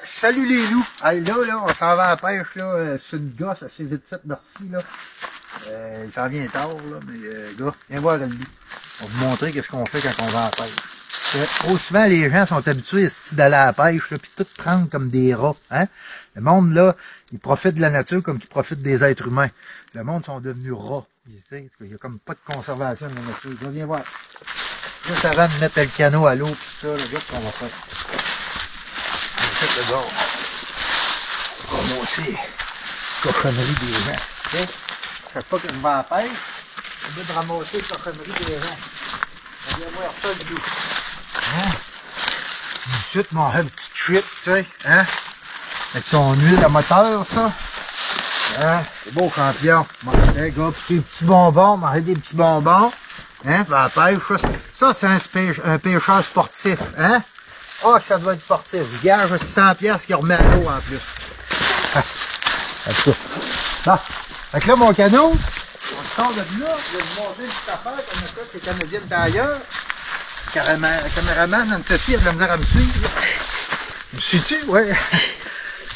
Salut les loups! Hey, là, on s'en va à la pêche, là, sur une gosse assez vite faite, merci, là. Il s'en vient tard, là, mais, gars, viens voir le loup. On va vous montrer qu'est-ce qu'on fait quand on va à la pêche. Trop souvent, les gens sont habitués d'aller à la pêche, là, puis tout prendre comme des rats, hein. Le monde, là, il profite de la nature comme qu'il profite des êtres humains. Le monde sont devenus rats. Il n'y a comme pas de conservation de la nature. Là, viens voir. Juste avant de mettre le canot à l'eau, puis ça, là, regarde ce qu'on va faire. Le bord. Moi aussi, cochonnerie des gens. Okay? Chaque fois que je vais à la pêche, je vais de ramasser la cochonnerie des gens. On vient voir ça le loup. Hein? Ensuite, mon un petit trip, tu sais, hein? Avec ton huile à moteur, ça. Hein? C'est beau, champion. Bon, hey, gars, des petits bonbons, manger des petits bonbons. Hein? À la pêche, ça c'est un pêcheur sportif, hein? Ah, ça doit être sportif. Je gage 100$ qui remet à l'eau en plus. Bon. Fait que là, mon canot, on sort de là, je vais vous montrer une petite affaire qu'on a fait chez Canadienne Tailleur. Le caméraman, Anne-Sophie, a de la misère à me suivre. Me suis-tu? Ouais.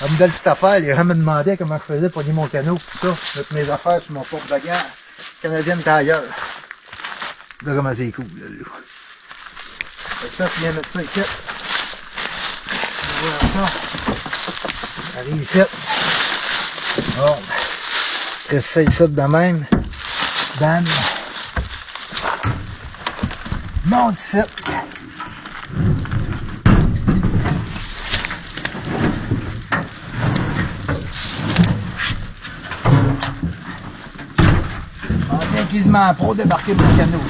Elle me donne une petite affaire, elle me demandait comment je faisais pour lier mon canot, tout ça. Mettre mes affaires sur mon porte-bagages. Canadienne Tailleur. Là, comment c'est cool, là. Fait que ça, tu viens mettre ça ici. Voilà ça. Arrive ici. Bon. Reste ça ici de même. Dan. Monte ici. On vient quasiment pour débarquer mon canot.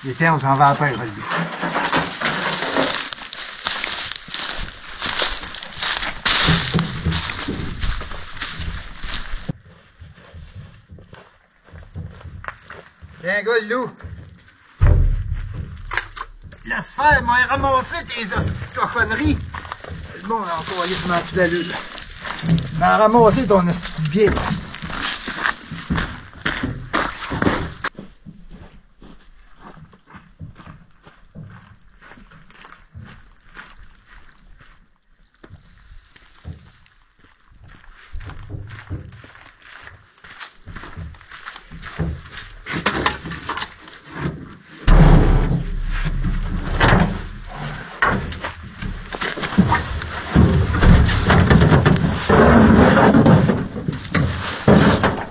L'été, on s'en va à la pêche, vas-y. Tiens, gars, le loup. Laisse faire, m'a ramassé tes hosties de cochonneries. Le monde a encore allé se mettre d'allure. M'a ramassé ton hostie de bière.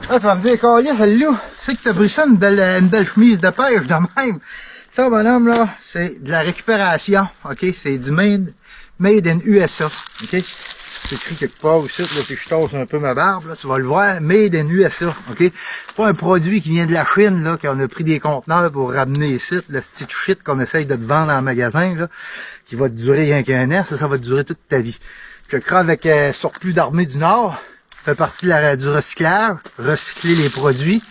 Là, tu vas me dire, Carlis, le loup, c'est que t'as pris ça une belle chemise de pêche de même. Ça, bonhomme, là, c'est de la récupération, ok? C'est du made in USA, ok? C'est écrit quelque part aussi, là, puis je tasse un peu ma barbe, là, tu vas le voir, made in USA, ok? C'est pas un produit qui vient de la Chine, là, qu'on a pris des conteneurs pour ramener ici, le style shit qu'on essaye de te vendre en magasin, là, qui va te durer rien qu'un an, ça va te durer toute ta vie. Je crois avec Surplus d'Armée du Nord, fait partie de du recyclage, recycler les produits.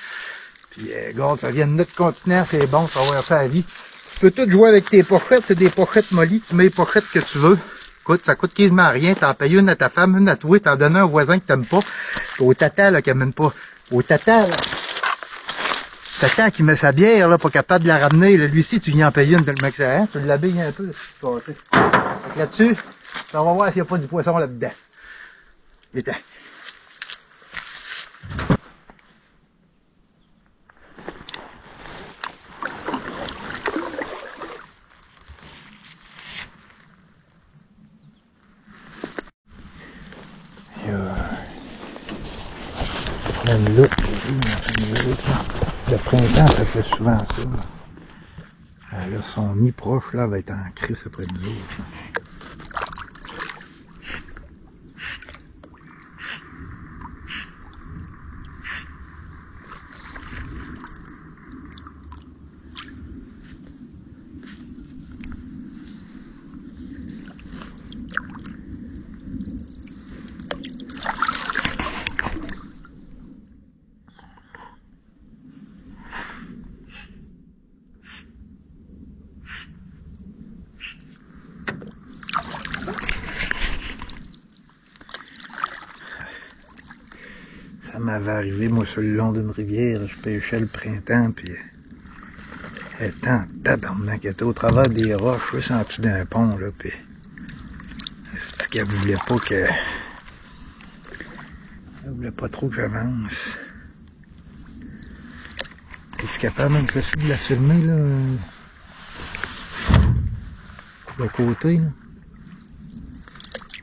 Puis, regarde, ça vient de notre continent, c'est bon, ça va avoir ça à la vie. Tu peux tout jouer avec tes pochettes, c'est des pochettes mollies, tu mets les pochettes que tu veux. Écoute, ça coûte quasiment rien, t'en payes une à ta femme, une à toi, t'en donnes un au voisin que t'aimes pas. Au tata, là, qui amène pas. Au tata, là. Tata qui met sa bière, là, pas capable de la ramener, là, lui-ci, tu viens en payer une tellement que ça, hein, tu l'habilles un peu, là, ce qui se passe. Fait que là-dessus, on va voir s'il n'y a pas du poisson là-dedans. Détends. Même là, le printemps, ça fait souvent ça. Là, son nid proche, là, va être en crise après nous autres. m'avait arrivé, moi, sur le long d'une rivière, je pêchais le printemps, puis elle était en tabarnak, elle était au travers des roches, juste en dessous d'un pont, là, puis c'est qu'elle voulait pas que... Elle voulait pas trop que j'avance. Es-tu capable, Anne-Sophie, de la filmer, là? De côté, là?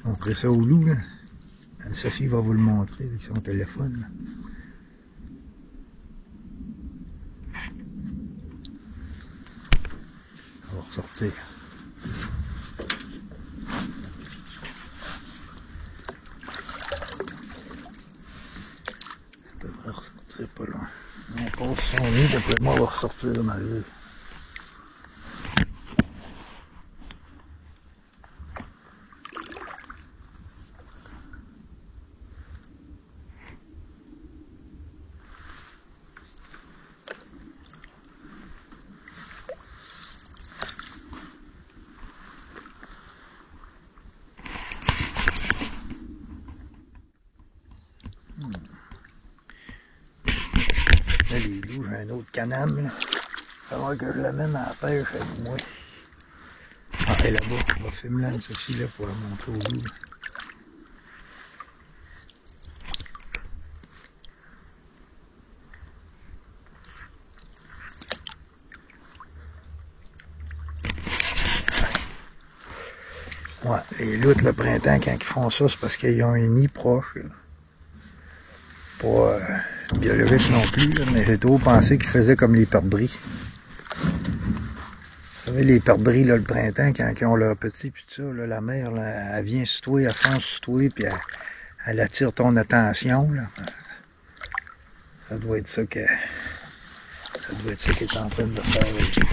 Montrer ça au loup, là. Anne-Sophie va vous le montrer avec son téléphone, là. On va ressortir. On devrait ressortir pas loin. On passe son nid, d'après moi, on va ressortir de ma vie. Là, les loups, j'ai un autre canam, là. Il va falloir que je l'amène à la pêche avec moi. Ah, elle est là-bas. On va filmer Anne-Sophie, là, pour la montrer aux loups. Ouais, les loutres, le printemps, quand ils font ça, c'est parce qu'ils ont un nid proche, là. Pas biologique non plus, là, mais j'ai toujours pensé qu'ils faisaient comme les perdrix. Vous savez, les perdrix, là, le printemps, quand ils ont leurs petits, puis tout ça, là, la mère, là, elle vient sur toi, elle fonce sur toi, puis elle attire ton attention, là. Ça doit être ça qu'elle est en train de faire avec eux.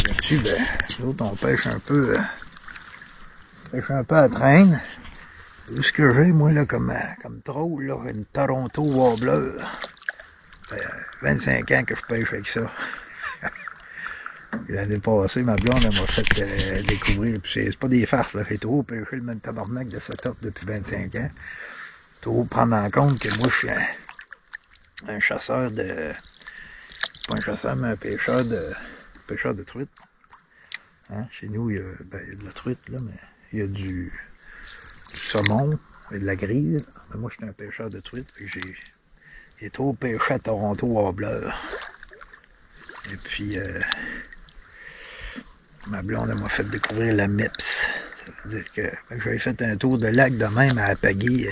Là-dessus, ben, nous autres, on pêche un peu à traîne. Tout ce que j'ai, moi, là, comme troll, là, une Toronto Wobbler. Ça fait 25 ans que je pêche avec ça. L'année passée, ma blonde, elle m'a fait découvrir, puis c'est pas des farces, là, j'ai toujours pêché le même tabarnak de setup depuis 25 ans. Toujours prendre en compte que moi, je suis un chasseur de... Pas un chasseur, mais un pêcheur de truite. Hein? Chez nous, il y a de la truite, là, mais il y a du saumon et de la grille. Mais moi, je suis un pêcheur de truite. J'ai trop pêché à Toronto Wobbler. Et puis, ma blonde, elle m'a fait découvrir la MIPS. Ça veut dire que j'avais fait un tour de lac de même à Apagui.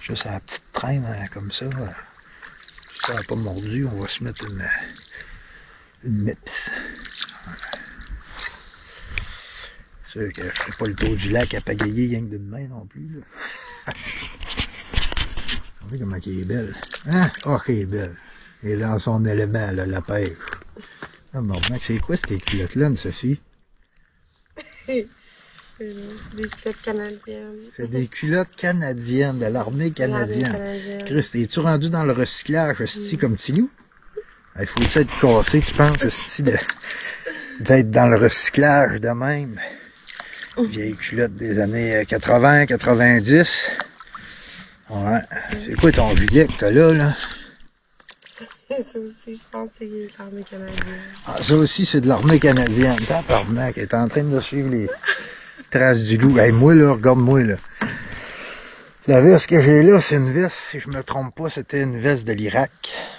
Juste à la petite traîne, hein, comme ça. Si ça n'a pas mordu, on va se mettre une MIPS. C'est sûr que je ne ferai pas le tour du lac à pagayer rien que d'une main non plus. Regardez comment elle est belle. Hein? Oh, qu'elle est belle. Elle est dans son élément, là, la pêche. Ah, bon, c'est quoi ces culottes-là, Sophie? C'est des culottes canadiennes. C'est des culottes canadiennes, de l'armée canadienne. Christ, es-tu rendu dans le recyclage, hostie, comme Tilou? Il faut être cassé, tu penses, hostie, d'être dans le recyclage de même. Vieille culotte des années 80, 90. Ouais. C'est quoi ton gilet que t'as là? Ça aussi, je pense que c'est de l'armée canadienne. Ah, ça aussi, c'est de l'armée canadienne. Tabarnak, elle est en train de suivre les traces du loup. Hey, moi, là, regarde-moi, là. La veste que j'ai là, c'est une veste, si je me trompe pas, c'était une veste de l'Irak.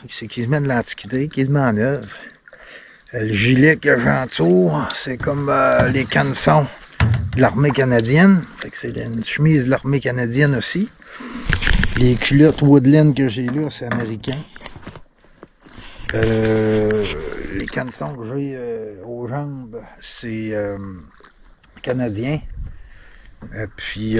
C'est quasiment de l'Antiquité, quasiment neuve. Le gilet que j'entoure, c'est comme les canessons de l'armée canadienne. Fait que c'est une chemise de l'armée canadienne aussi. Les culottes Woodland que j'ai là, c'est américain. Les canessons que j'ai aux jambes, c'est canadien. Puis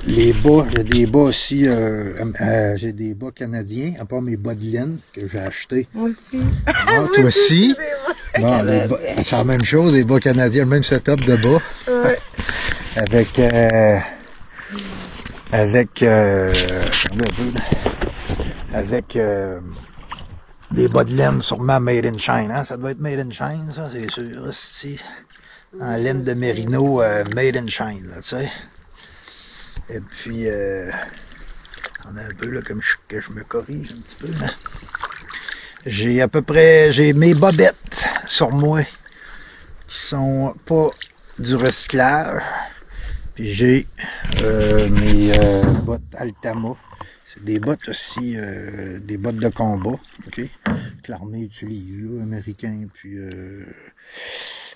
les bas, j'ai des bas aussi, j'ai des bas canadiens, à part mes bas de laine que j'ai achetés. Moi aussi. Ah, toi aussi? Bon, c'est la même chose, les bas canadiens, le même setup de bas. Ouais. Attendez un peu, avec Des bas de laine, sûrement made in China. Hein? Ça doit être made in China, ça, c'est sûr. Ici, en laine de mérino, made in China, tu sais. Et puis, on a un peu, là, comme que je me corrige un petit peu, là. J'ai à peu près, j'ai mes bobettes sur moi qui sont pas du recyclage. Puis j'ai mes bottes Altama. C'est des bottes aussi, des bottes de combat, ok? Que l'armée utilise, là, américain. Puis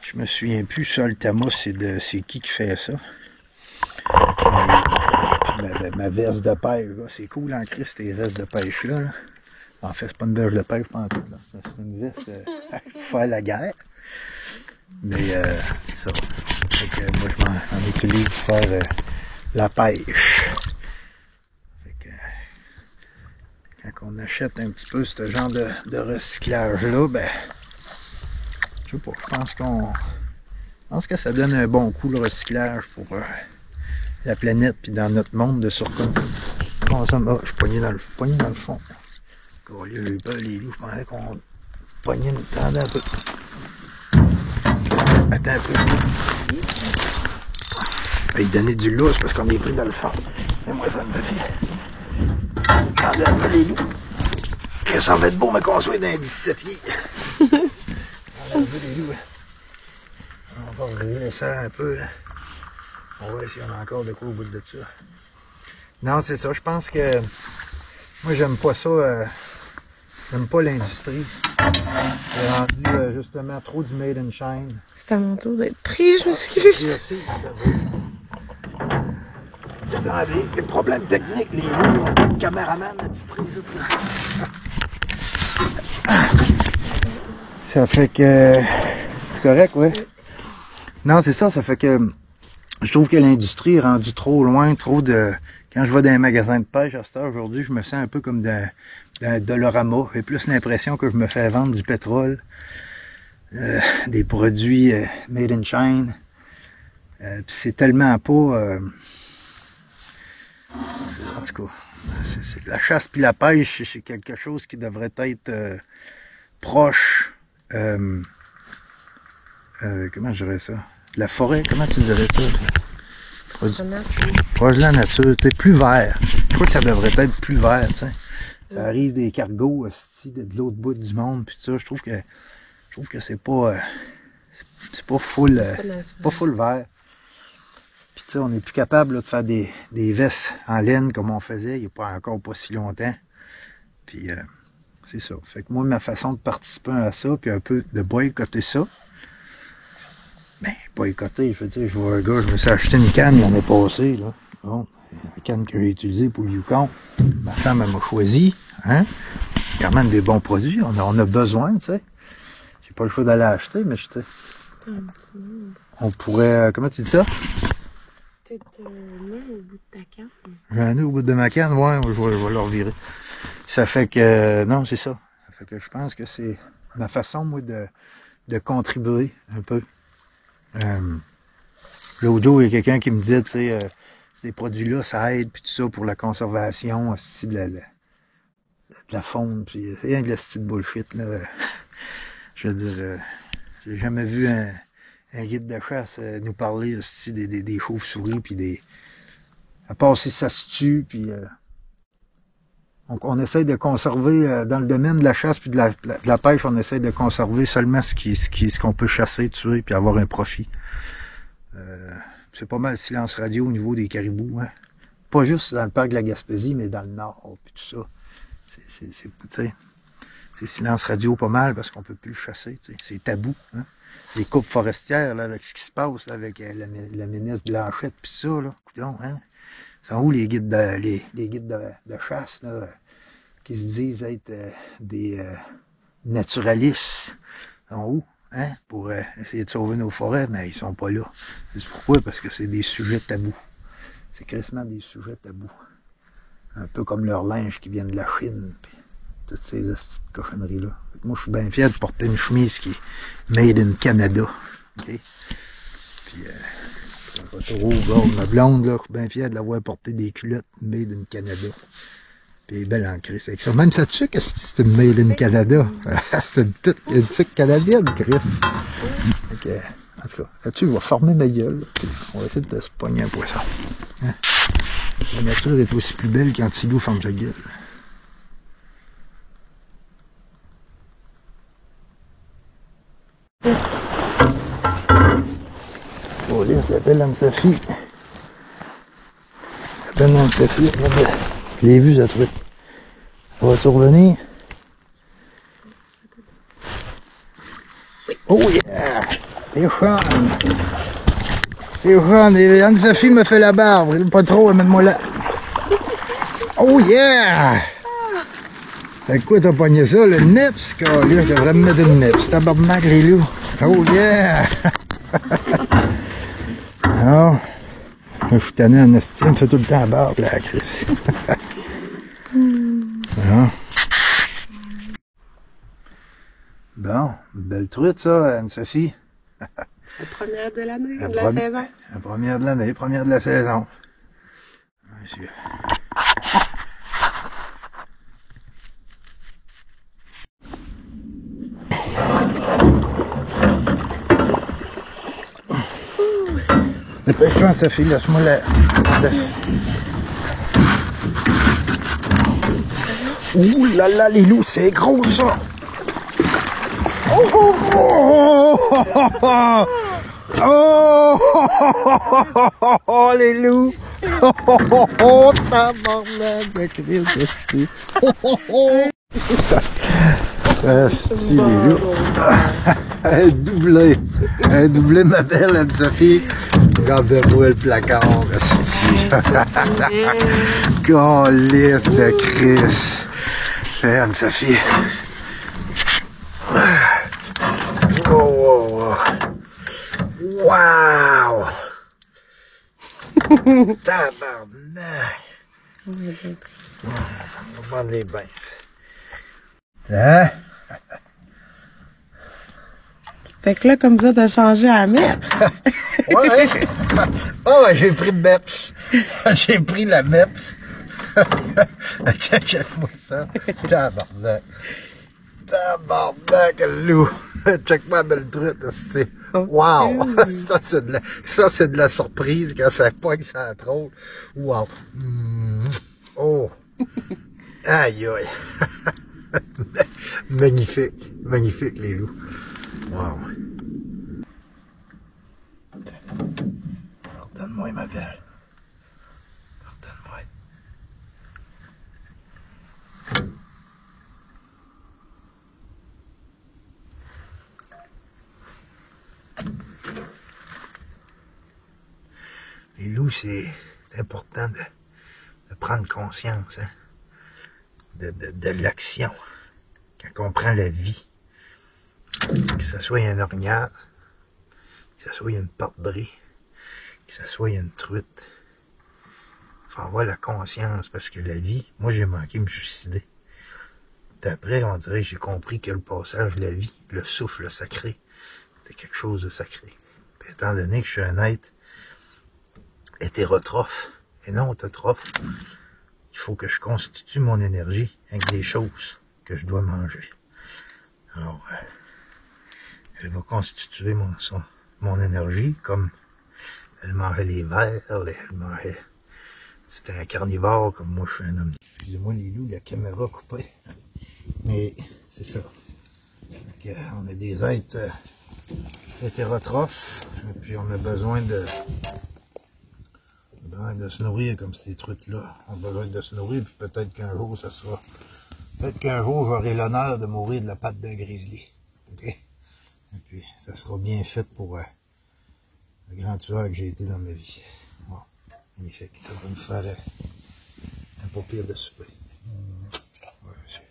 je me souviens plus, ça, Altama, c'est qui fait ça? Puis ma veste de pêche, c'est cool en Christ, ces vestes de pêche-là. Là. En fait, c'est pas une veste de pêche, c'est une veste pour faire la guerre. Mais c'est ça. Fait que moi, je m'en utilise pour faire la pêche. Fait que quand on achète un petit peu ce genre de recyclage-là, ben, je sais pas, je pense que ça donne un bon coup, le recyclage, pour la planète, puis dans notre monde de surcon. Bon, ça, je suis pogné dans le fond. Oh, là, j'ai eu peur, les loups, je pensais qu'on pognait une tendue un peu. Attends un peu. Il donnait du lousse parce qu'on est pris dans le fond. Mais moi, ça me fait fier. Attendez un peu les loups. Et ça va être beau, mais qu'on soit dans 17 pieds. Attendez un peu les loups. On va regarder ça un peu. Là. On va voir s'il y en a encore de quoi au bout de ça. Non, c'est ça. Je pense que moi, j'aime pas ça. J'aime pas l'industrie. J'ai rendu justement trop du made in China. C'est à mon tour d'être pris, je m'excuse. Attendez, les problèmes techniques, les loups, le caméraman a distrayé ça. Ça fait que... C'est correct, oui? Non, c'est ça, ça fait que... Je trouve que l'industrie est rendue trop loin, trop de... Quand je vais dans un magasin de pêche à cette heure aujourd'hui, je me sens un peu comme dans Dolorama. J'ai plus l'impression que je me fais vendre du pétrole, des produits made in China. C'est tellement pas... en tout cas, c'est la chasse puis la pêche, c'est quelque chose qui devrait être proche... comment je dirais ça? De la forêt, comment tu dirais ça? Proche de la nature, tu sais, plus vert. Je crois que ça devrait être plus vert, tu sais. Ça arrive des cargos aussi de l'autre bout du monde, puis ça, je trouve que c'est pas full, pas full vert. Puis tu sais, on n'est plus capable là, de faire des vestes en laine comme on faisait, il n'y a pas encore pas si longtemps. Puis c'est ça. Fait que moi, ma façon de participer à ça, puis un peu de boycotter ça, ben, boycotter, je veux dire, je vois un gars, je me suis acheté une canne l'année passée, là. Bon, une canne que j'ai utilisée pour le Yukon. Ma femme, elle m'a choisi, hein. Quand même des bons produits, on a besoin, tu sais. J'ai pas le choix d'aller acheter, mais je sais. On pourrait, comment tu dis ça? Peut-être là, au bout de ta canne. J'en ai au bout de ma canne, ouais, je vais leur virer. Ça fait que, non, c'est ça. Ça fait que je pense que c'est ma façon, moi, de contribuer un peu. L'autre jour, il y a quelqu'un qui me dit, tu sais, ces produits-là, ça aide, puis tout ça, pour la conservation aussi de la faune, puis rien de la petite bullshit, là. Je veux dire, j'ai jamais vu un guide de chasse nous parler aussi des chauves-souris, puis des... À part si ça se tue, puis... on essaye de conserver, dans le domaine de la chasse puis de la pêche, on essaye de conserver seulement ce qu'on peut chasser, tuer, puis avoir un profit. C'est pas mal le silence radio au niveau des caribous, hein. Pas juste dans le parc de la Gaspésie, mais dans le nord, puis tout ça. C'est silence radio pas mal, parce qu'on peut plus le chasser, t'sais. C'est tabou, hein. Les coupes forestières, là, avec ce qui se passe, là, avec la ministre Blanchette, puis ça, là, coudonc, hein. Sont où les guides de chasse, là, qui se disent être des naturalistes? Sont où? Hein? Pour essayer de sauver nos forêts, mais ils sont pas là. C'est pourquoi? Parce que c'est des sujets tabous. C'est quasiment des sujets tabous. Un peu comme leur linge qui vient de la Chine, puis toutes ces cochonneries-là. Moi, je suis bien fier de porter une chemise qui est made in Canada. OK? Puis, pas trop, ma blonde, là, je suis bien fier de l'avoir porté des culottes made in Canada. Puis elle est belle en crise avec ça. Même sa tuque, c'est une Made in Canada. C'est une tuque canadienne, Chris. Ok. En tout cas, là-dessus, il va former ma gueule. On va essayer de se pogner un poisson. Hein? La nature est aussi plus belle quand Tilou forme sa gueule. Oh, là, la belle Anne-Sophie. La belle Anne-Sophie, je l'ai vue, cette truite. Elle va-tu revenir? Oh yeah! C'est fun! C'est fun! Et Anne-Sophie me fait la barbe. Pas trop, amène-moi là. Oh yeah! Fait quoi, t'as pogné ça? Le nips? Calé, je devrais me mettre une nips. Tabarnak, les loups. Oh yeah! Non. Je suis tanné en estime, me fait tout le temps la barbe, là, Chris. Non. Bon, une belle truite, ça, Anne-Sophie. La première de l'année, de la saison. La première de l'année, première de la saison. Monsieur. Dépêche-toi, Anne-Sophie, laisse-moi la... Ouh là là, les loups, c'est gros, ça! Oh, oh, oh, oh, oh, oh, oh, oh, oh, les loups! Oh, oh, oh, oh, tabarnak de Christ, oh, oh, oh! Asti, les loups! Elle a doublé ma belle Anne-Sophie. Regarde-moi le placard, asti! Calisse de Christ! C'est Anne-Sophie! Oh, oh, oh. Wow! Tabarnak! On va prendre les bains. Hein? Fait que là, comme ça, t'as changé à MEPS. Ouais! Oh, ouais, j'ai pris le MEPS. J'ai pris la MEPS. Check-moi ça. Tabarnak. Tabarnak, le loup. Check-moi la belle truite, c'est. Wow! Ça, c'est de la surprise quand ça pogne, ça trône. Wow! Oh! Aïe, aïe! Magnifique. Magnifique, les loups. Wow! Pardonne-moi, ma belle. Pardonne-moi. Les loups, c'est important de prendre conscience, hein, de l'action. Quand on prend la vie, que ce soit un orignal, que ce soit une perdrix, que ce soit une truite, il faut avoir la conscience, parce que la vie, moi j'ai manqué me suicider. D'après, on dirait que j'ai compris que le passage de la vie, le souffle sacré, c'est quelque chose de sacré. Puis, étant donné que je suis un être hétérotrophe et non autotrophe, il faut que je constitue mon énergie avec des choses que je dois manger. Alors, elle va constituer mon énergie comme elle mangeait les vers, elle mangeait... C'était un carnivore comme moi, je suis un homme. Excusez-moi les loups, la caméra coupée. Mais c'est ça. Donc, on est des êtres hétérotrophes, et puis on a besoin de se nourrir comme ces trucs-là. On a besoin de se nourrir, puis peut-être qu'un jour, ça sera... Peut-être qu'un jour, j'aurai l'honneur de mourir de la patte d'un grizzly. OK? Et puis, ça sera bien fait pour le grand tueur que j'ai été dans ma vie. Bon, magnifique. Ça va me faire un pas pire de souper. Ouais, monsieur.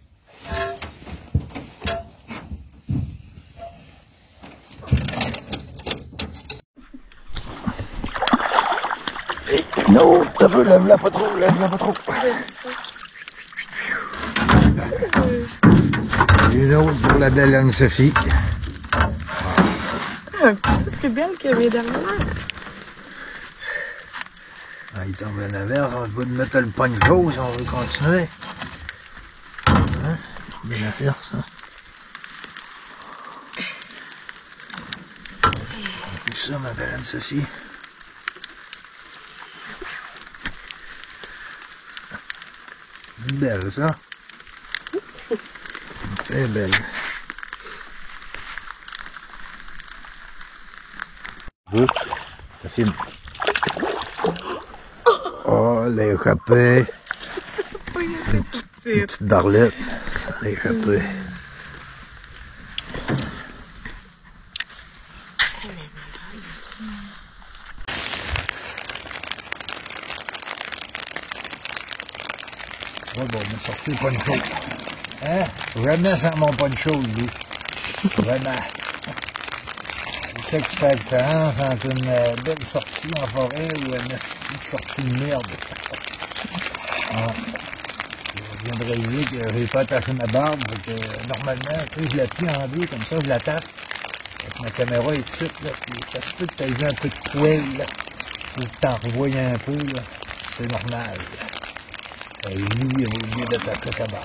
Et non, t'as vu, lève-la pas trop, lève-la pas trop. Une autre pour la belle Anne-Sophie. Un peu plus belle que mes dernières. Ah, il tombe en avant, on va mettre le pogne gauche, on veut continuer. Belle affaire, ça. Et ça, ma belle Anne-Sophie. Belle, ça. Très belle. Oh, ça filme. Oh, elle a échappé. Une petite darlette. Elle a échappé. Ouais, bon, on m'a sorti le poncho. Hein? Jamais sans mon poncho, lui. Vraiment. C'est ça qui fait la différence entre une belle sortie en forêt ou une petite sortie de merde. Ah. Je viens de réaliser que j'ai pas attaché ma barbe, donc normalement, tu sais, je la plie en deux, comme ça, je la tape. Ma caméra est petite, là, puis ça se peut que tu aies vu un peu de poêle, là, ou que t'en revoies un peu, là. C'est normal. Et lui, il a oublié d'attaquer sa barbe.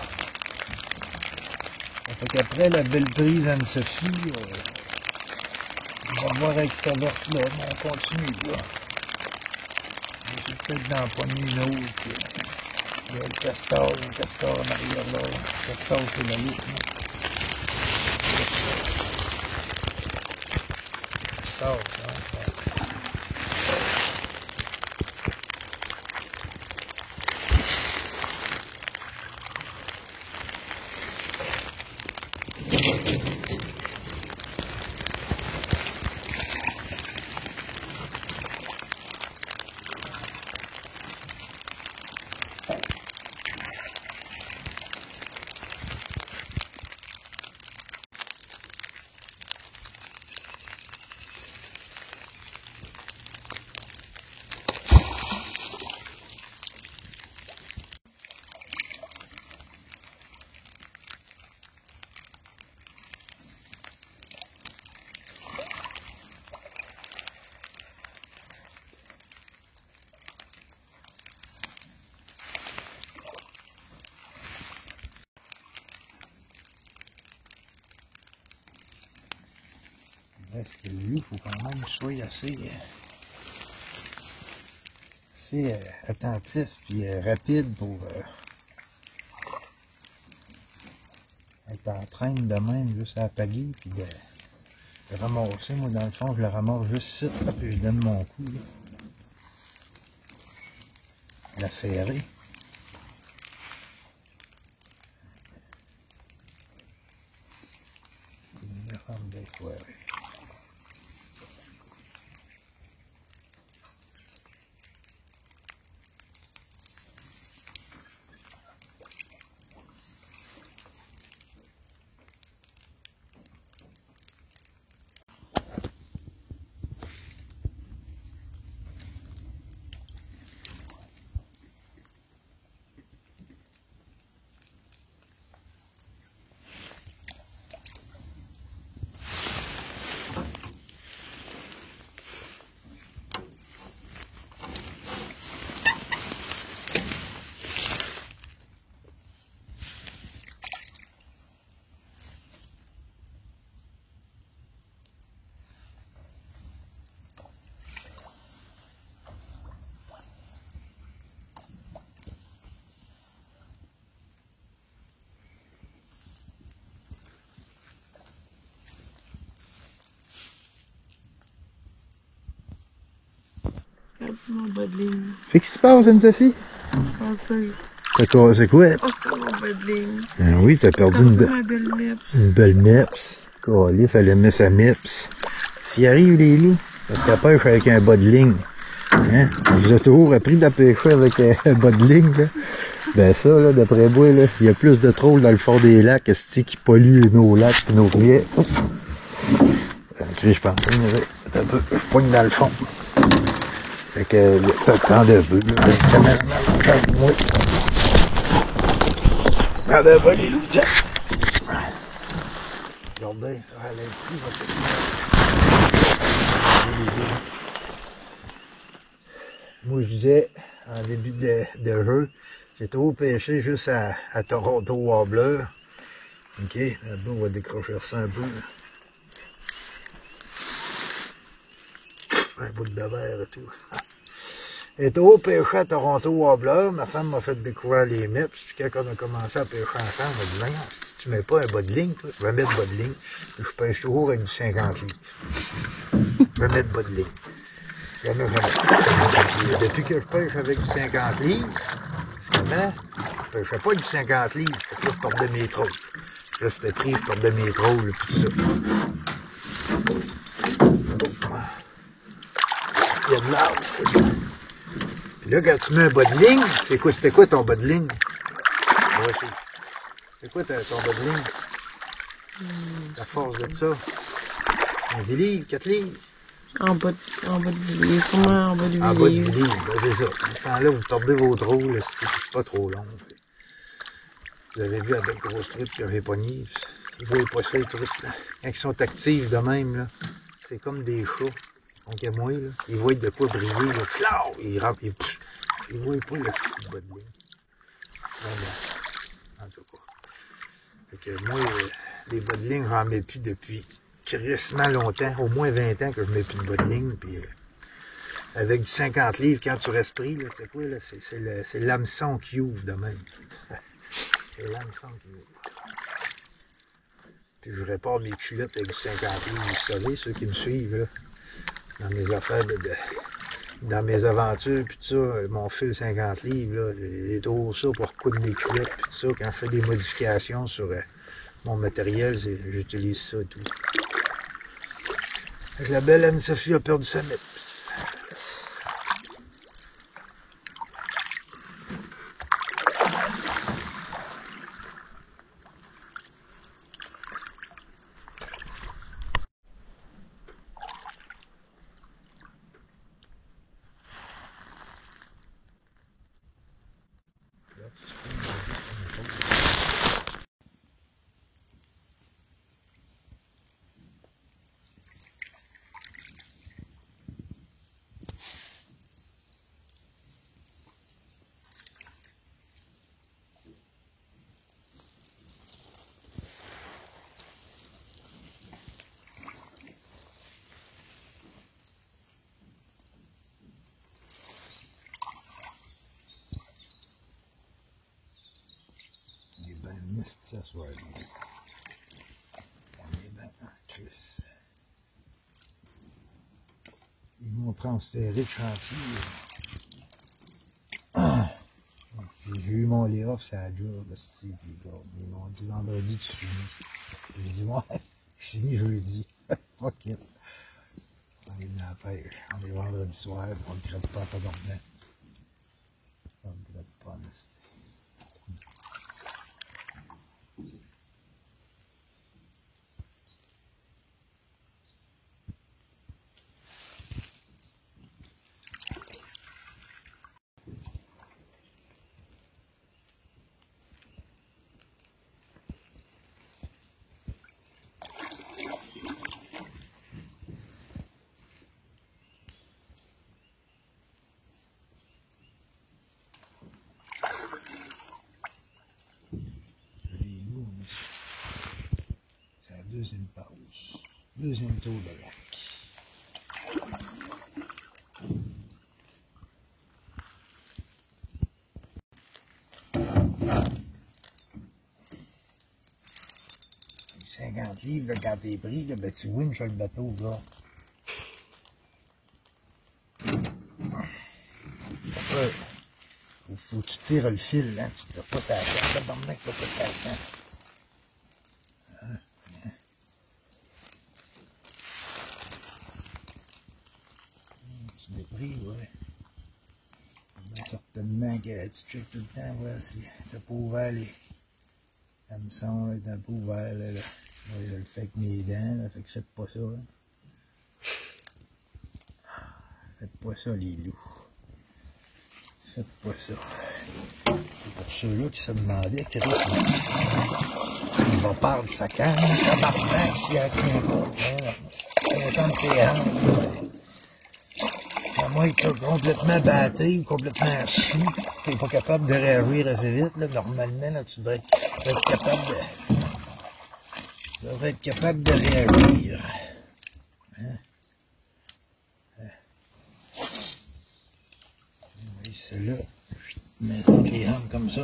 Fait qu'après la belle prise Anne-Sophie, on va voir avec sa verse-là, mais on continue, là. Je vais peut-être d'en pogner une autre. Il y a le castor en arrière, là. Le castor, c'est la loupe, là. Le castor, hein. Parce que lui, il faut quand même que je sois assez attentif et rapide pour être en train de même, juste à la pagaie, puis de ramasser. Moi, dans le fond, je le ramasse juste ici, là, puis je donne mon coup, là. La ferrée. Une forme de foirée. Mon bas de ligne. Qu'est-ce qui se passe, Anne-Sophie? C'est quoi? C'est mon bas de ligne. Ah oui, t'as perdu Ma belle mips. une belle mips. Il fallait mettre sa mips. S'il arrive les loups, parce qu'elle pêche avec un bas de ligne. Hein? On vous a toujours appris de pêcher avec un bas de ligne, là. Ben ça, là, d'après moi, là, il y a plus de trolls dans le fond des lacs qui polluent nos lacs et nos rivières. Tu sais, je pense, un peu, je poigne dans le fond. Fait que, t'attends un peu, là, le caméraman, regarde-moi. Regarde un peu les loups, tiens. Regardez, elle est plus, moi, je disais, en début de jeu, j'ai trop pêché juste à Toronto Wobbler. OK, là-bas, on va décrocher ça un peu. Là. Un bout de verre et tout. Et au pêcher à Toronto Wobbler, ma femme m'a fait découvrir les MIPS. Puis quand on a commencé à pêcher ensemble, elle m'a dit, voyons, si tu mets pas un bas de ligne, toi, je vais mettre bas de ligne. Je pêche toujours avec du 50 livres. Je vais mettre bas de ligne. Jamais. Puis, depuis que je pêche avec du 50 livres, parce qu'avant, je pêchais pas avec du 50 livres. Fait que là, je portais mes trolls. Là, c'était pris, je portais mes trolls et tout ça. Il y a de l'arbre, c'est bon. Puis là, quand tu mets un bas de ligne, c'était quoi ton bas de ligne? C'est quoi ton bas de ligne? La force de ça? 10 livres, 4 livres? En bas du livre, sûrement en bas de 8 livres. En bas de 10 livres, ben c'est ça. À ce temps-là, vous tordez vos trous, là, c'est pas trop long. Vous avez vu avec grosse truite que j'avais pogné. Ils voient pas ça, les truites, là. Quand ils sont actifs de même, là, c'est comme des chats. Donc, à moi, là, ils voient de quoi briller, là. Flau! Ils rentrent, ils voient pas le petit bas de ligne. Vraiment. En tout cas. Fait que moi, les bas de ligne, j'en mets plus depuis crissement longtemps, au moins 20 ans que je mets plus de bas de ligne. Puis, avec du 50 livres, quand tu restes pris, là, tu sais quoi, là, c'est l'hameçon qui ouvre de même. C'est l'hameçon qui ouvre. Puis je répare mes culottes avec du 50 livres, vous savez, ceux qui me suivent, là, dans mes affaires, dans mes aventures, puis tout ça, mon fil 50 livres, là, j'ai toujours ça pour recoudre mes culottes, puis tout ça, quand je fais des modifications sur mon matériel, j'utilise ça et tout. La belle Anne-Sophie a perdu sa MIPS. Ce soir. On est bien en crise. Ils m'ont transféré de chantier. J'ai eu mon lay-off, ça a duré. Ils m'ont dit vendredi, tu finis. J'ai dit, ouais, je finis jeudi. Fuck it. On est dans la pêche. On est vendredi soir, on ne crête pas dormant. On ne crête pas, deuxième pause, deuxième tour de lac. « 50 livres, là, quand t'es pris, là, ben, tu winches sur le bateau, là. Après, faut que tu tires le fil, hein. Tu tires pas ça à la tête, là, que t'as pas le temps. Ouais. Ben, certainement que tu checkes tout le temps, voir si t'as pas ouvert les hameçons, là, t'as pas ouvert, là. Moi, je le fais avec mes dents, là, fait que faites pas ça, là. Faites pas ça, les loups. Faites pas ça. C'est pour ceux-là qui se demandaient, Chris, il va perdre sa canne, tabarnak, s'il y a tient pas. À moins que tu sois complètement batté ou complètement sous, tu n'es pas capable de réagir assez vite. Là. Normalement, là, tu devrais être capable devrait être capable de réagir. Hein? Oui, celui-là, maintenant les rames comme ça.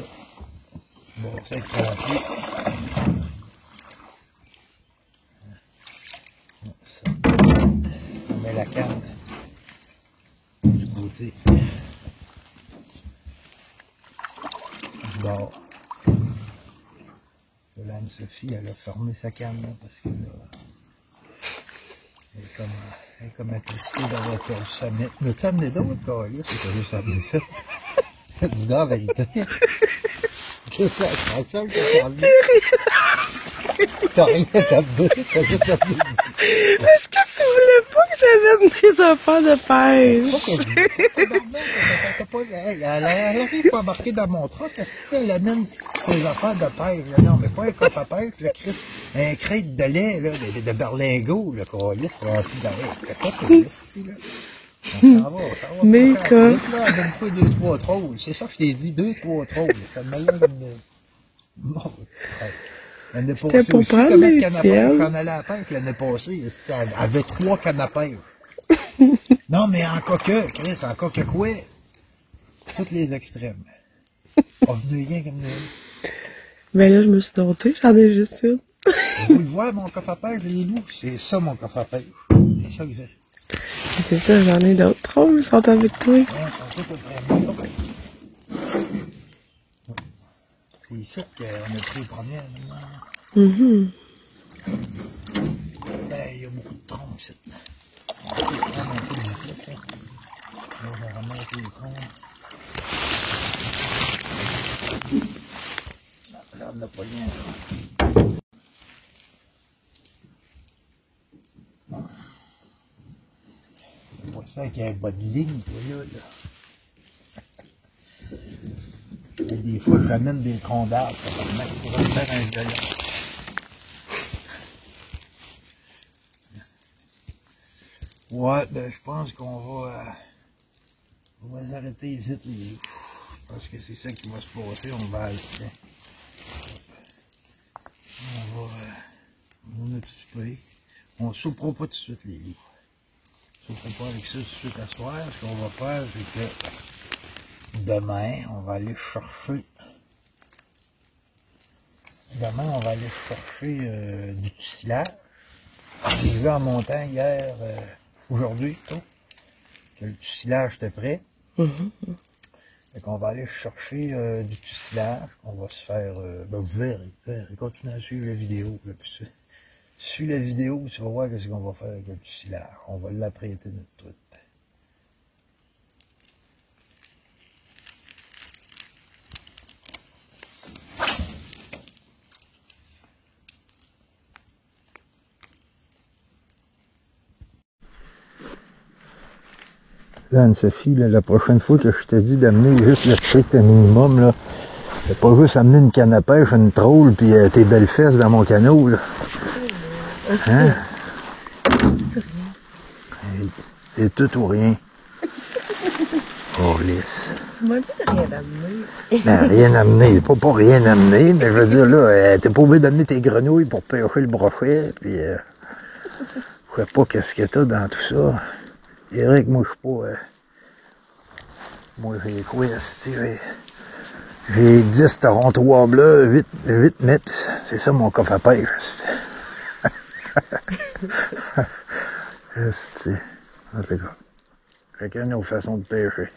Bon, ça va être rempli. Ça. On met la canne du côté du bord. Là, Anne-Sophie, elle a fermé sa canne là, parce que là, elle est comme attestée d'avoir perdu sa minute. Veux-tu amener d'autres, Carlis? C'est pas juste amener ça. Dis donc la vérité. Qu'est-ce que ça ressemble que ça revient? T'as rien amené, t'as juste amené. Est-ce que tu voulais pas que j'amène des affaires de pêche? Elle n'arrive pas embarquer dans mon truck. Est-ce qu'elle amène ses affaires de pêche? Là, non, mais pas un coffre à pêche, là, Chris. Un crête de lait, là, de berlingot, le Carlis, rempli d'arrêt. On s'en va. Mais comme... Là, donne-toi 2-3 trolls. C'est ça que je t'ai dit, 2-3 trolls. C'est le meilleur de... Bon, c'était pour prendre les tiennes. J'en allais à la pêche l'année passée. Elle avait 3 cannes à pêche. Non, mais en coque, Chris, en coque quoi? Toutes les extrêmes. On venait rien comme nous. Ben là, je me suis domptée, j'en ai juste une. Vous le voyez, mon coffre à pêche, les loups? C'est ça, mon coffre à pêche. C'est ça que c'est. C'est ça, j'en ai d'autres. Oh, ils sont avec toi. Ouais, ils sont tous après moi. C'est ici qu'on a pris les premières. Mm-hmm. Il y a beaucoup de troncs ici. On va prendre un peu de vitesse. Là, on va remettre les troncs. Là, on n'a pas rien. C'est pas ça qu'il y a un bas de ligne, toi, là. Et des fois, je ramène des troncs d'arbres pour faire un violon. Ouais, ben, je pense qu'on va arrêter ici, les loups. Je pense que c'est ça qui va se passer. On va aller. On a tout souper. On ne soupera pas tout de suite, les loups. On ne soupera pas avec ça tout de suite à soir. Ce qu'on va faire, c'est que demain, on va aller chercher. Du tussilage. J'ai vu en montant hier, aujourd'hui, plutôt, que le tussilage était prêt. Fait qu'on va aller chercher du tussilage. On va se faire... ben vous verrez. Continuez à suivre la vidéo. Là, puis suis la vidéo, tu vas voir ce qu'on va faire avec le tussilage. On va l'apprêter notre truc. Là, Anne-Sophie, la prochaine fois que je te dis d'amener juste le strict minimum, là, c'est pas juste amener une canne à pêche, une troll, puis tes belles fesses dans mon canot, là. Hein? C'est tout ou rien. Oh, lisse. Tu m'as dit de rien amener. Ben, rien amener. Pas rien amener, mais je veux dire, là, t'es pas obligé d'amener tes grenouilles pour pêcher le brochet, puis je sais pas qu'est-ce que t'as dans tout ça. C'est vrai que moi, je suis pas... moi, j'ai quoi, j'ai 10 torontoirs bleus, 8 MIPS. C'est ça, mon coffre à pêche. En tout cas, chacun a nos façons de pêcher.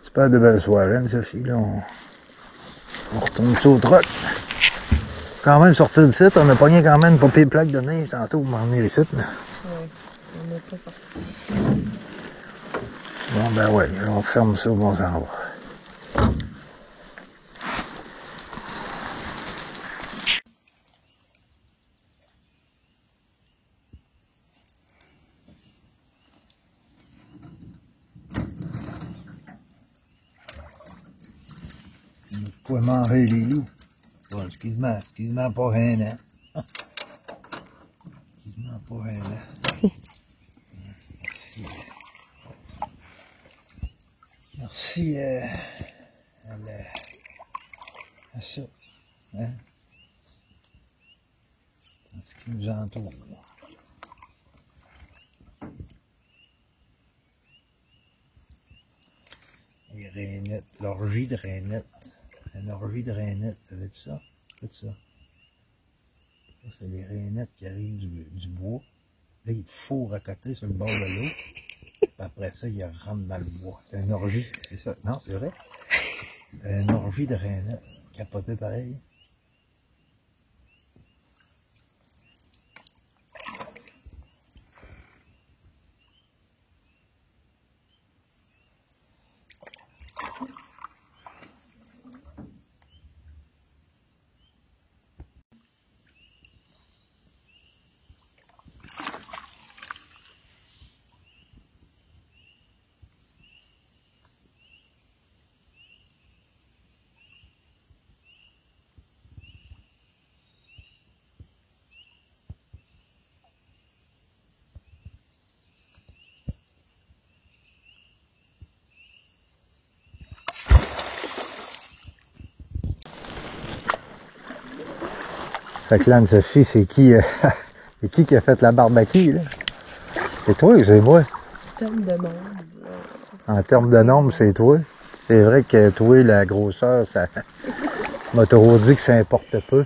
Super de belles soirées, Sophie. Là, on retourne ça au truck. Quand même, sortir d'ici, on a pogné quand même une papier plaque de neige tantôt pour m'en venir ici. Oui, on n'est pas sorti. Bon, ben ouais, on ferme ça, on s'en va. Vous pouvez manger les loups. Bon, excuse-moi pas rien, hein. Excuse-moi pas rien, hein. Merci. Merci à ça. Hein? qui nous entoure. Les rainettes, l'orgie de rainettes. Une orgie de rainettes, t'avais ça? Tout ça. Ça, c'est les rainettes qui arrivent du bois. Là, ils fourrent à côté sur le bord de l'eau. Puis après ça, ils rentrent dans le bois. C'est une orgie, c'est ça? Non, c'est vrai? C'est une orgie de rainettes. Capoté pareil. Fait que là, Anne-Sophie, c'est qui a fait la barbecue, là? C'est toi ou c'est moi? En termes de nombre. En termes de nombre, c'est toi. C'est vrai que toi, la grosseur, ça m'a toujours dit que ça importe peu.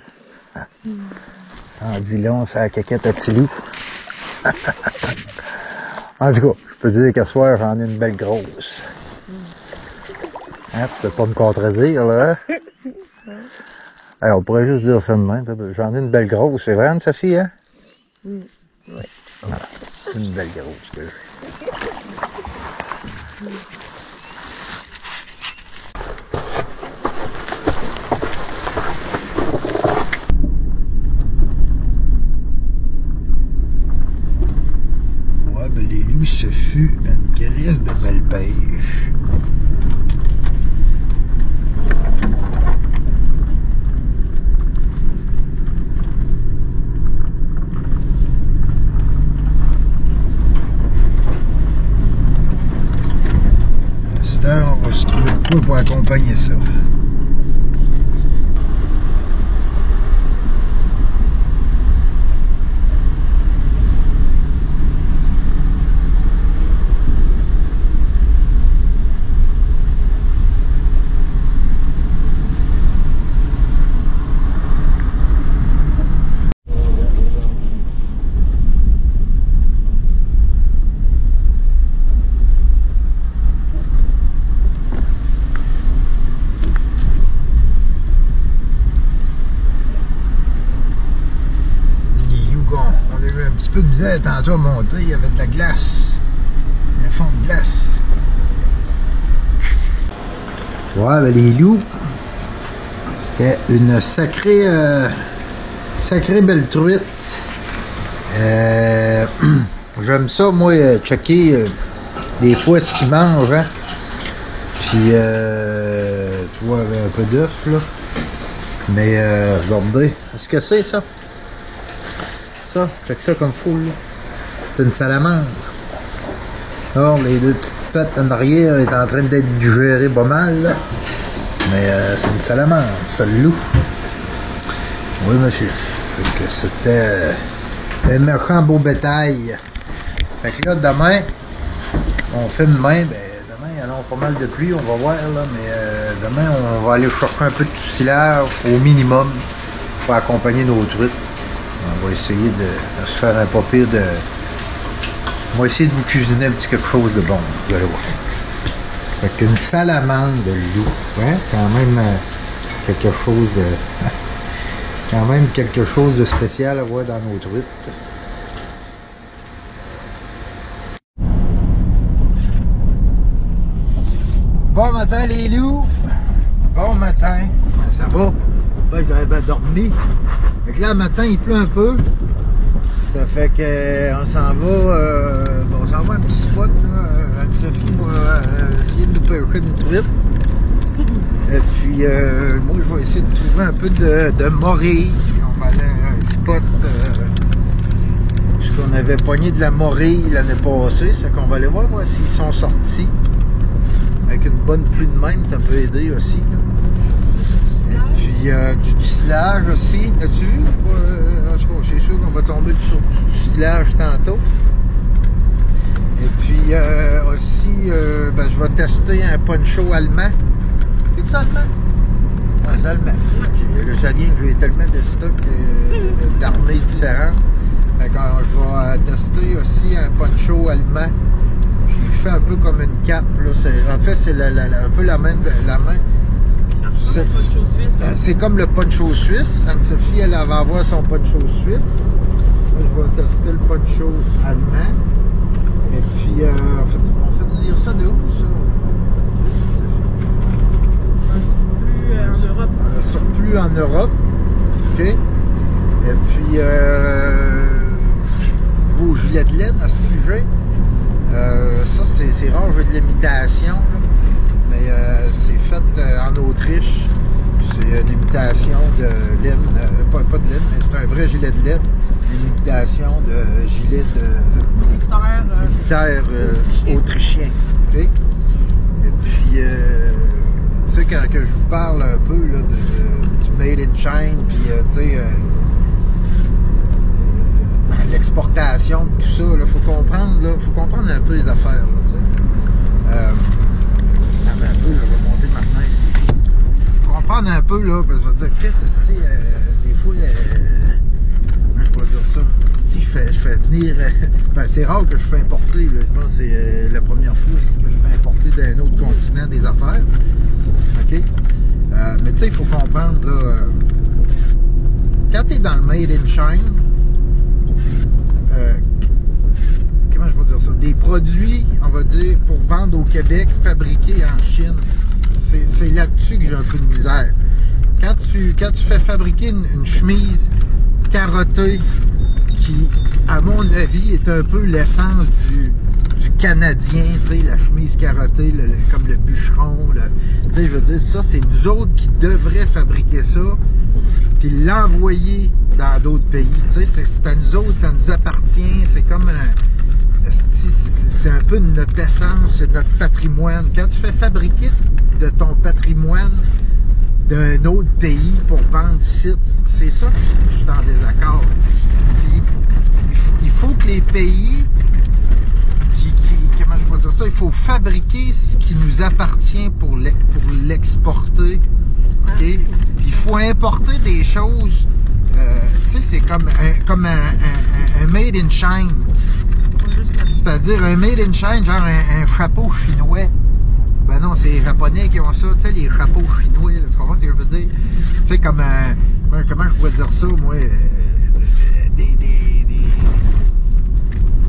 En dit long, ça a caquette à petit loup. En tout cas, je peux te dire que ce soir, j'en ai une belle grosse. Hein, tu peux pas me contredire, là, hein? Hey, on pourrait juste dire ça de même. J'en ai une belle grosse. C'est vrai, Anne-Sophie, hein? Oui. Voilà. Une belle grosse que j'ai. Ouais, ben les loups, ce fut une crise de belle pêche. On va se trouver de quoi pour accompagner ça. Un petit peu de misère tantôt à monter, il y avait de la glace, un fond de glace. Ouais, ben les loups, c'était une sacrée belle truite. J'aime ça, moi, checker des fois ce qu'ils mangent, hein. Puis, tu vois, avec un peu d'œuf, là. Mais, regardez, est-ce que c'est ça? Ça, check ça comme fou, là. C'est une salamandre. Alors, les deux petites pattes en arrière est en train d'être digérées pas mal, là. Mais c'est une salamandre, ça, le loup. Oui, monsieur. Fait que c'était un méchant beau bétail. Fait que là, demain, on fait demain, ben, demain, il y en a pas mal de pluie, on va voir, là, mais demain, on va aller chercher un peu de tucilage au minimum pour accompagner nos truites. On va essayer de se faire un pas pire de... On va essayer de vous cuisiner un petit quelque chose de bon, vous allez voir. Fait qu'une salamandre de loup, hein? Quand même quelque chose de... quand même quelque chose de spécial à voir dans nos truites. Bon matin les loups! Bon matin! Ça va? Ben, j'avais bien dormi. Fait que là, le matin, il pleut un peu. Ça fait qu'on s'en va à un petit spot, là. Anne-Sophie va essayer de nous pêcher une truite. Et puis, moi, je vais essayer de trouver un peu de morille. On va aller à un spot où on avait pogné de la morille l'année passée. Ça fait qu'on va aller voir s'ils sont sortis. Avec une bonne pluie de même, ça peut aider aussi, là. Et puis, Puis du tuilage aussi, as-tu vu? En tout cas, c'est sûr qu'on va tomber sur du tuilage tantôt. Et puis aussi, ben, je vais tester un poncho allemand. C'est ça allemand? Ouais, c'est allemand. Okay. Le Jalien, j'ai tellement de stocks d'armées différentes. Fait que, je vais tester aussi un poncho allemand. J'ai fait un peu comme une cape. Là. En fait, c'est un peu la main. C'est comme le poncho suisse. Anne-Sophie, elle va avoir son poncho suisse. Là, je vais tester le poncho allemand. Et puis, on fait venir ça de où, ça? Plus en Europe. Plus en Europe. OK. Et puis, vos gilets de laine aussi que j'ai. Ça, c'est rare, j'ai de l'imitation. Mais c'est fait en Autriche. C'est une imitation de laine. Pas de laine, mais c'est un vrai gilet de laine. Une imitation de gilet militaire autrichien. Okay? Et puis, tu sais, quand je vous parle un peu là, du Made in China, puis tu sais, l'exportation de tout ça, il faut comprendre un peu les affaires. Là, tu sais. Un peu, là, je vais monter ma fenêtre. Comprendre un peu, là, parce que je vais dire, Chris, des fois, je pourrais dire ça. Si je fais venir, ben, c'est rare que je fais importer, là, je pense que c'est la première fois que je fais importer d'un autre continent des affaires. OK? Mais tu sais, il faut comprendre, là, quand tu es dans le Made in China, comment je peux dire ça? Des produits, on va dire, pour vendre au Québec, fabriqués en Chine, c'est là-dessus que j'ai un peu de misère. Quand tu fais fabriquer une chemise carottée, qui, à mon avis, est un peu l'essence du Canadien, tu sais, la chemise carottée, comme le bûcheron, tu sais, je veux dire, ça, c'est nous autres qui devraient fabriquer ça, puis l'envoyer dans d'autres pays, tu sais, c'est à nous autres, ça nous appartient, c'est comme c'est un peu notre essence, c'est notre patrimoine. Quand tu fais fabriquer de ton patrimoine d'un autre pays pour vendre ici, c'est ça que je suis en désaccord. Puis, il faut que les pays comment je peux dire ça, il faut fabriquer ce qui nous appartient pour l'exporter. Okay? Puis il faut importer des choses, tu sais, c'est comme un made in China. C'est-à-dire un made in China, genre un chapeau chinois. Ben non, c'est les Japonais qui ont ça, tu sais, les chapeaux chinois, là, tu comprends ce que je veux dire? Tu sais, comme, comment je pourrais dire ça, moi,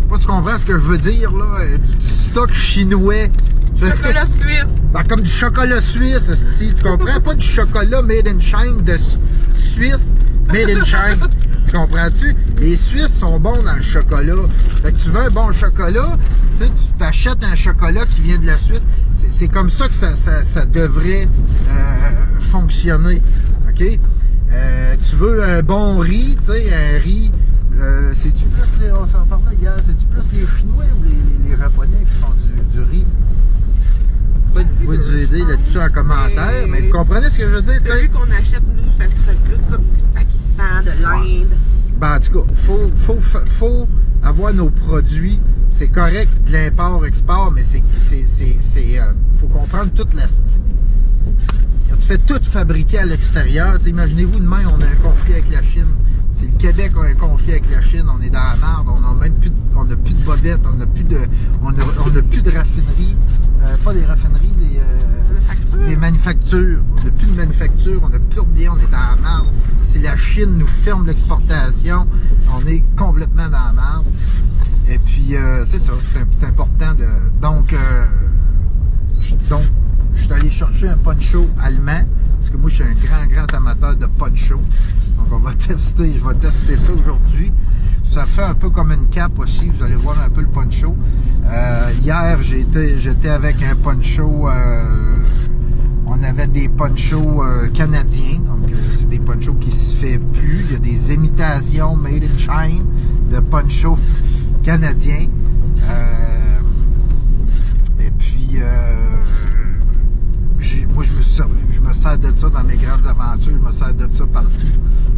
pas si tu comprends ce que je veux dire, là, du stock chinois. Chocolat suisse. Ben, comme du chocolat suisse, tu comprends? Pas du chocolat made in China de Suisse, made in China. Tu comprends-tu? Les Suisses sont bons dans le chocolat. Fait que tu veux un bon chocolat, tu t'achètes un chocolat qui vient de la Suisse. C'est comme ça que ça devrait fonctionner. OK? Tu veux un bon riz, tu sais, un riz. C'est-tu plus les. On s'en parlait hier, c'est-tu plus les Chinois ou les Japonais qui font du riz? Peut-être que vous pouvez nous aider là-dessus en commentaire, mais vous comprenez ce que je veux dire, tu sais? Celui qu'on achète, nous, ça serait plus comme du Pakistan, de l'Inde. Ben, en tout cas, faut avoir nos produits. C'est correct de l'import-export, mais faut comprendre toute la style. Quand tu fais tout fabriquer à l'extérieur, imaginez-vous demain, on a un conflit avec la Chine. C'est le Québec qui a un conflit avec la Chine, on est dans la merde, on n'a plus de bobettes, on n'a plus de raffinerie, pas des raffineries, des manufactures. On n'a plus de manufactures, on n'a plus de bien, on est dans la merde. Si la Chine nous ferme l'exportation, on est complètement dans la merde. Et puis, c'est ça, c'est important de... Donc, je suis allé chercher un poncho allemand, parce que moi, je suis un grand amateur de poncho. Donc, je vais tester ça aujourd'hui. Ça fait un peu comme une cape aussi, vous allez voir un peu le poncho. Hier, j'étais avec un poncho, on avait des ponchos canadiens, donc c'est des ponchos qui se fait plus. Il y a des imitations made in China de ponchos canadiens. Et puis, moi, je me me sers de ça dans mes grandes aventures, je me sers de ça partout.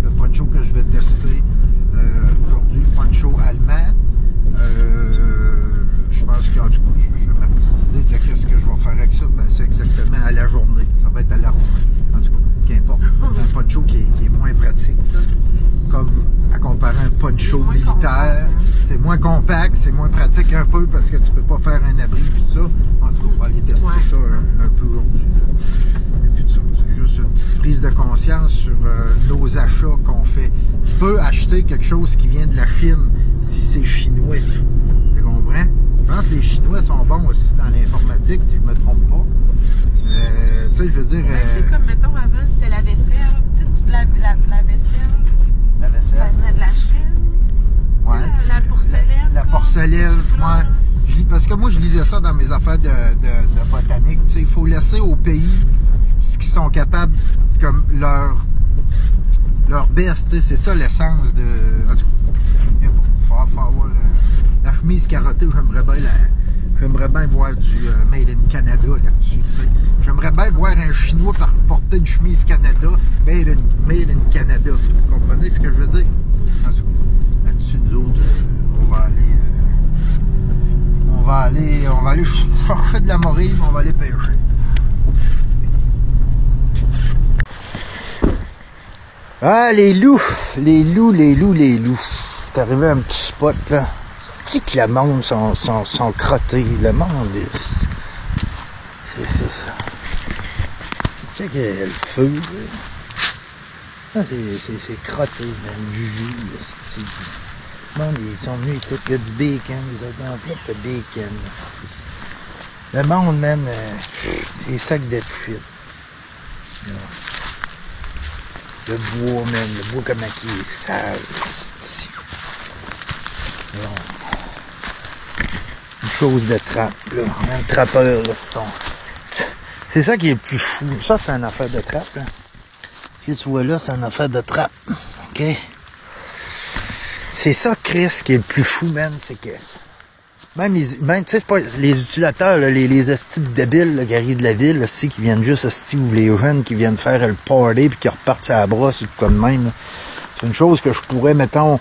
Le poncho que je vais tester aujourd'hui, le poncho allemand. Je pense qu'en tout cas, j'ai ma petite idée de qu'est-ce que je vais faire avec ça. Ben, c'est exactement à la journée. Ça va être à la journée. En tout cas, qu'importe. C'est un poncho qui est moins pratique, là. Comme à comparer un poncho militaire. C'est moins compact, c'est moins pratique un peu parce que tu peux pas faire un abri et tout ça. En tout cas, on va aller tester ça un peu aujourd'hui. Et puis ça, c'est juste une petite prise de conscience sur nos achats qu'on fait. Tu peux acheter quelque chose qui vient de la Chine si c'est chinois. Tu comprends? Je pense que les Chinois sont bons aussi dans l'informatique, si je ne me trompe pas. Tu sais, je veux dire... C'est comme, mettons, avant, c'était la vaisselle. Tu sais, toute la vaisselle. La vaisselle. Ça venait de la Chine. Ouais. La porcelaine. La porcelaine, ouais. Parce que moi, je lisais ça dans mes affaires de botanique. Tu sais, il faut laisser au pays ce qu'ils sont capables, comme leur best. Tu sais, c'est ça l'essence de... Faut avoir la chemise carottée, j'aimerais bien voir du Made in Canada là-dessus. Tu sais. J'aimerais bien voir un Chinois porter une chemise Canada, Made in Canada. Vous comprenez ce que je veux dire? Là-dessus, nous autres, on va aller chercher de la morille, on va aller pêcher. Ah, les loups! T'es arrivé à un petit spot, là. C'est que le monde sont crottés. Le monde, c'est ça. Tu sais qu'il y a le feu, là. C'est crotté, même, juju, le monde, ils sont venus ici, il y a du bacon, ils ont en plein de bacon, le monde, man, les sacs de fuite. Le bois, man, le bois comment il est sale, une chose de trappe, là. Un trappeur, là, c'est ça qui est le plus fou. Ça, c'est une affaire de trappe, là. Ce que tu vois là, c'est une affaire de trappe. OK? C'est ça, Chris, qui est le plus fou, man, c'est que... Même tu sais, c'est pas les utilisateurs, là, les hosties de débiles, là, qui arrivent de la ville, là, qui viennent juste hosties, ou les jeunes qui viennent faire le party puis qui repartent sur la brosse ou quoi de même, là. C'est une chose que je pourrais, mettons...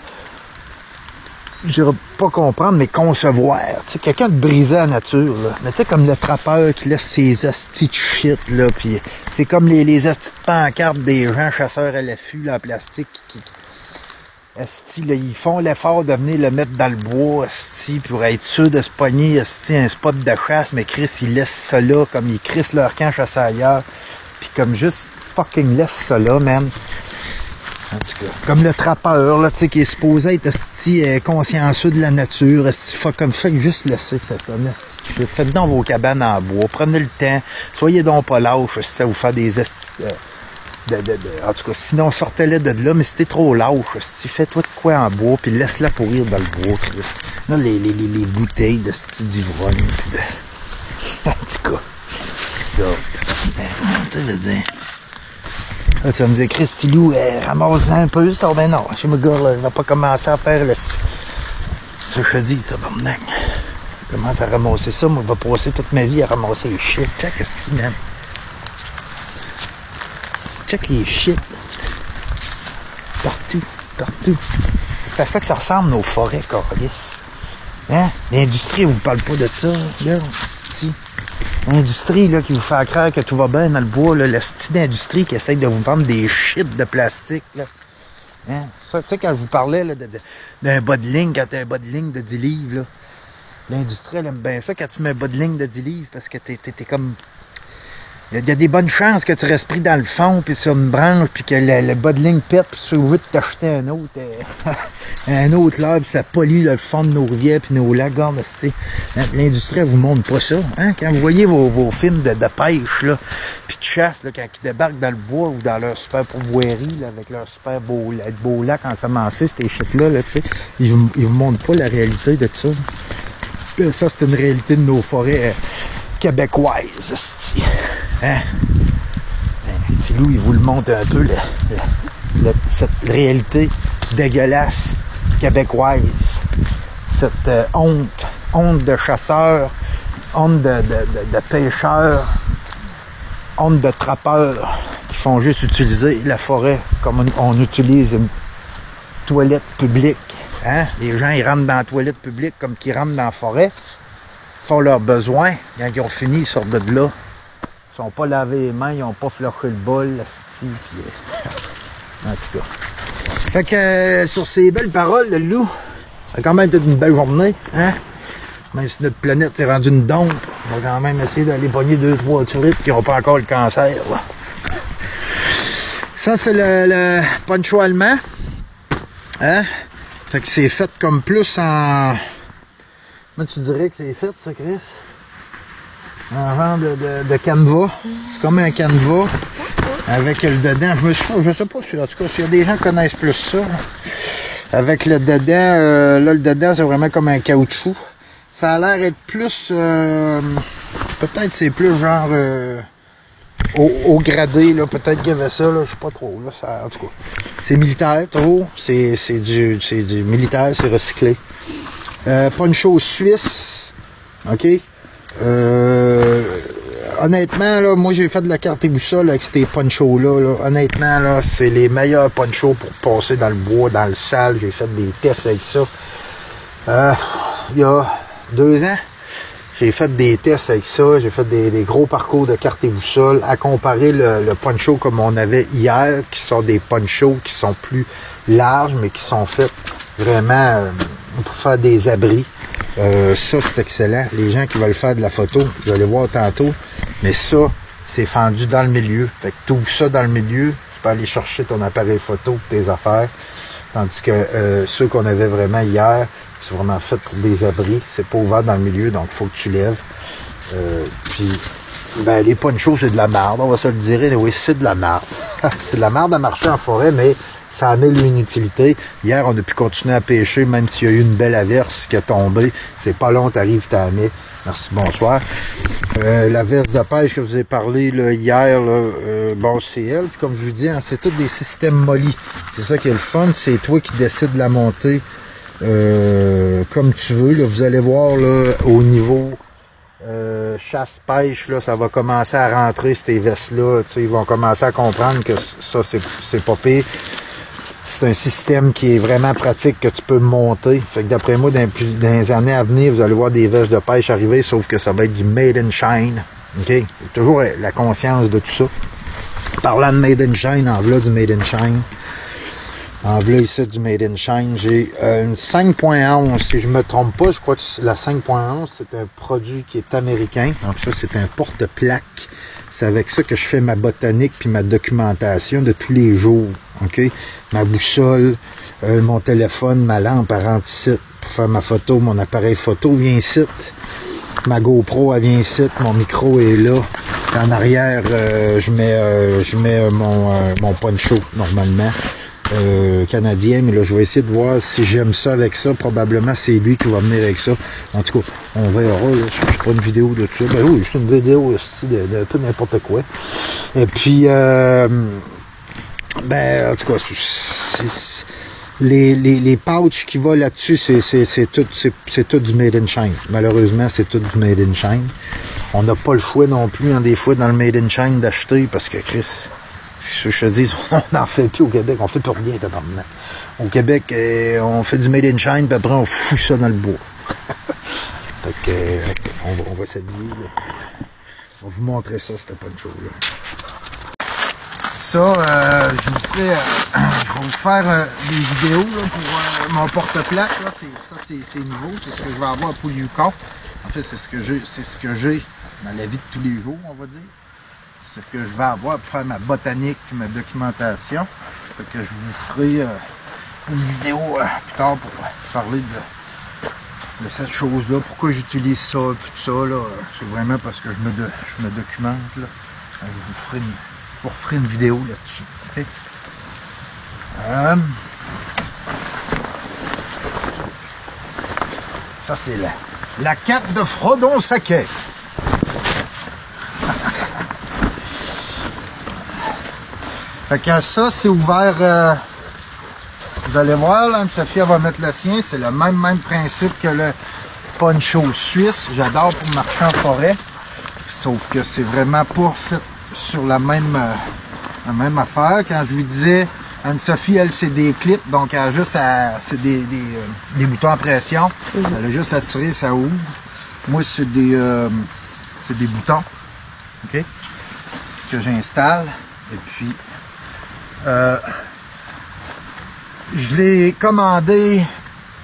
Je dirais pas comprendre, mais concevoir. Tu sais, quelqu'un de brisé à la nature, là. Mais tu sais, comme le trappeur qui laisse ses hosties de shit, là, pis c'est comme les hosties de pancartes des gens chasseurs à l'affût, là, en plastique, esti, là, ils font l'effort de venir le mettre dans le bois, esti, pour être sûr de se pogner, esti, un spot de chasse, mais Chris, ils laissent ça là, comme ils crissent leur camp chasse ailleurs, pis comme juste fucking laissent ça là, man. En tout cas, comme le trappeur, là, tu sais, qui est supposé être, esti, consciencieux de la nature, esti, comme ça, juste laisser ça, esti. Faites donc vos cabanes en bois, prenez le temps, soyez donc pas lâches, si ça vous fait des esti, en tout cas, sinon, sortez-les de là, mais si t'es trop lâche, si fais-toi de quoi en bois, puis laisse-la pourrir dans le bois, Chris. Là, les bouteilles de style d'ivrogne, pis de... En tout cas. Là, tu veux dire... Là, tu vas me dire, Christy Lou, ramasse un peu, ça, ben non, chez mon gars, là, il va pas commencer à faire le... Ce que je dis, ça, barnac. Je commence à ramasser ça, moi, je vais passer toute ma vie à ramasser les shit. Check, Christy, man. Check les shit. Partout. C'est à ça que ça ressemble, nos forêts, câlisse. Hein? L'industrie, vous parle pas de ça, là. L'industrie, là, qui vous fait croire que tout va bien dans le bois, là. Le style d'industrie qui essaye de vous vendre des shit de plastique, là. Hein? Ça, tu sais, quand je vous parlais, là, d'un bas de ligne, quand t'as un bas de ligne de 10 livres, là. L'industrie, elle aime bien ça quand tu mets un bas de ligne de 10 livres, parce que t'es comme... Il y a des bonnes chances que tu restes pris dans le fond, puis sur une branche, puis que le bas de ligne pète, puis tu es obligé de t'acheter un autre, là, puis ça pollue le fond de nos rivières, puis nos lacs. L'industrie, elle vous montre pas ça. Hein? Quand vous voyez vos films de pêche, là, puis de chasse, là, quand ils débarquent dans le bois ou dans leur super pourvoirie, là, avec leur super beau lac ensemencé, ces shit-là, là, tu sais, ils vous montrent pas la réalité de ça. Puis ça, c'est une réalité de nos forêts québécoises, hein? Petit Lou, il vous le montre un peu, cette réalité dégueulasse québécoise. Cette honte de chasseurs, honte de pêcheurs, honte de trappeurs qui font juste utiliser la forêt comme on utilise une toilette publique. Hein? Les gens, ils rentrent dans la toilette publique comme qu'ils rentrent dans la forêt, font leurs besoins. Quand ils ont fini, ils sortent de là. Ils sont pas lavés les mains, ils n'ont pas floché le bol, la stie, puis... En tout cas. Fait que, sur ces belles paroles, le loup, ça a quand même été une belle journée, hein? Même si notre planète s'est rendue une dompe, on va quand même essayer d'aller pogner 2-3 truites qui n'ont pas encore le cancer, là. Ça, c'est le poncho allemand. Hein? Fait que c'est fait comme plus en... Comment tu dirais que c'est fait, ça, Chris? Un genre de canevas. C'est comme un canevas avec le dedans. Je sais pas si, en tout cas, s'il y a des gens qui connaissent plus ça. Avec le dedans, là, le dedans, c'est vraiment comme un caoutchouc. Ça a l'air d'être plus... peut-être c'est plus genre... au gradé, là, peut-être qu'il y avait ça, là, je sais pas trop, là, ça, en tout cas. C'est militaire, trop, c'est du militaire, c'est recyclé. Poncho suisse, ok. Honnêtement, là, moi j'ai fait de la carte et boussole avec ces ponchos-là, là. Honnêtement, là, c'est les meilleurs ponchos pour passer dans le bois, dans le sale. J'ai fait des tests avec ça. Il y a 2 ans. J'ai fait des tests avec ça, j'ai fait des gros parcours de carte et boussole, à comparer le poncho comme on avait hier, qui sont des ponchos qui sont plus larges, mais qui sont faits vraiment pour faire des abris. Ça, c'est excellent. Les gens qui veulent faire de la photo, je vais les voir tantôt, mais ça, c'est fendu dans le milieu. Fait que tu ouvres ça dans le milieu, tu peux aller chercher ton appareil photo, tes affaires. Tandis que ceux qu'on avait vraiment hier, c'est vraiment fait pour des abris. C'est pas ouvert dans le milieu, donc il faut que tu lèves. Puis, ben, les ponchos, c'est de la merde. On va se le dire. Oui, c'est de la merde. C'est de la merde à marcher en forêt, mais ça a mis une utilité. Hier, on a pu continuer à pêcher, même s'il y a eu une belle averse qui a tombé. C'est pas long, t'arrives, t'as mis. Merci, bonsoir. L'averse de pêche que je vous ai parlé là, hier, là, bon, c'est elle. Puis comme je vous dis, hein, c'est tous des systèmes mollis. C'est ça qui est le fun. C'est toi qui décides de la monter comme tu veux. Là, vous allez voir là, au niveau chasse-pêche, là, ça va commencer à rentrer ces vestes-là. Ils vont commencer à comprendre que ça, c'est pas pire. C'est un système qui est vraiment pratique que tu peux monter. Fait que d'après moi, dans les années à venir, vous allez voir des vestes de pêche arriver, sauf que ça va être du Made in China. OK? Toujours la conscience de tout ça. Parlant de Made in China, en v'là du Made in China. En v'là ici du Made in China, j'ai une 5.11, si je me trompe pas, je crois que la 5.11, c'est un produit qui est américain. Donc ça, c'est un porte-plaque. C'est avec ça que je fais ma botanique puis ma documentation de tous les jours. OK? Ma boussole, mon téléphone, ma lampe, elle rentre ici pour faire ma photo, mon appareil photo vient ici. Ma GoPro, elle vient ici, mon micro est là. En arrière, je mets mon poncho, normalement. Canadien, mais là je vais essayer de voir si j'aime ça avec ça. Probablement c'est lui qui va venir avec ça. En tout cas, on verra. Là, je ferai pas une vidéo de tout ça. Ben oui, c'est une vidéo aussi de tout n'importe quoi. Et puis ben en tout cas, les pouches qui vont là-dessus, c'est tout du Made in China. Malheureusement, c'est tout du Made in China. On n'a pas le choix non plus, hein, des fois dans le Made in China d'acheter parce que Chris. Je te dis, on n'en fait plus au Québec, on fait plus rien maintenant. Au Québec, on fait du Made in China, puis après on fout ça dans le bois. Fait que, on va s'habiller. On va vous montrer ça, c'était pas une chose là. Ça, je vais vous faire des vidéos là, pour mon porte-plaque. C'est nouveau, c'est ce que je vais avoir pour Yukon. En fait, c'est ce que j'ai dans la vie de tous les jours, on va dire. C'est ce que je vais avoir pour faire ma botanique et ma documentation. Fait que je vous ferai une vidéo plus tard pour parler de cette chose-là. Pourquoi j'utilise ça et tout ça. C'est vraiment parce que je me documente. Là. Je vous ferai une vidéo là-dessus. Okay? Ça, c'est la cape de Frodon Saquet. Fait que ça, c'est ouvert, vous allez voir, là, Anne-Sophie va mettre le sien, c'est le même principe que le poncho suisse. J'adore pour marcher en forêt, sauf que c'est vraiment pas fait sur la même affaire. Quand je lui disais, Anne-Sophie, elle, c'est des clips, donc elle a juste c'est des boutons à pression. Elle a juste à tirer, ça ouvre. Moi, c'est des boutons, ok, que j'installe. Et puis, je l'ai commandé.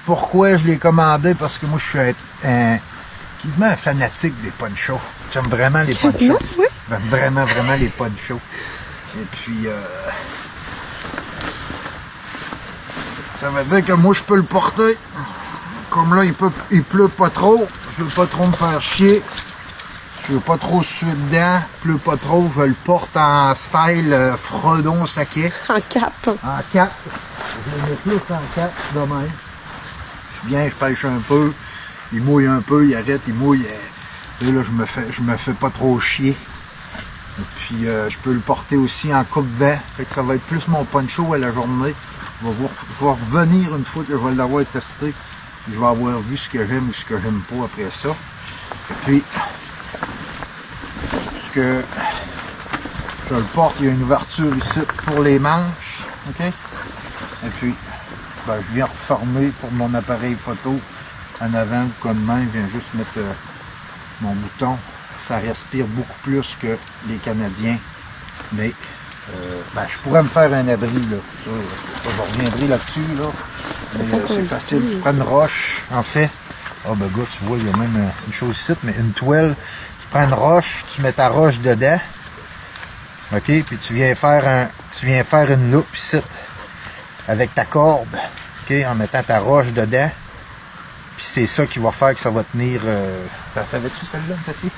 Pourquoi je l'ai commandé? Parce que moi, je suis quasiment un fanatique des ponchos. J'aime vraiment les ponchos. Oui. J'aime vraiment les ponchos. Et puis, ça veut dire que moi, je peux le porter. Comme là, il pleut pas trop. Je veux pas trop me faire chier. Je veux pas trop suer dedans. Il pleut pas trop. Je le porte en style Fredon Saquet. En cap. En cap. Je le mets plus en cap demain. Je viens, je pêche un peu. Il mouille un peu, il arrête, il mouille. Tu sais, là, je me fais pas trop chier. Et puis, je peux le porter aussi en coupe-vent. Fait que ça va être plus mon poncho à la journée. Je vais revenir une fois que je vais l'avoir testé. Je vais avoir vu ce que j'aime ou ce que j'aime pas après ça. Et puis, ce que je le porte, il y a une ouverture ici pour les manches. OK? Et puis, ben, je viens reformer pour mon appareil photo en avant comme main. Je viens juste mettre mon bouton. Ça respire beaucoup plus que les Canadiens. Mais ben, je pourrais me faire un abri, là. Ça je reviendrai là-dessus, là. Mais c'est facile. Tu prends une roche, en fait. Ah ben gars, tu vois, il y a même une chose ici, mais une toile. Tu prends une roche, tu mets ta roche dedans. OK? Puis tu viens faire une loupe ici avec ta corde. OK? En mettant ta roche dedans. Puis c'est ça qui va faire que ça va tenir. T'en savais-tu celle-là, Sophie?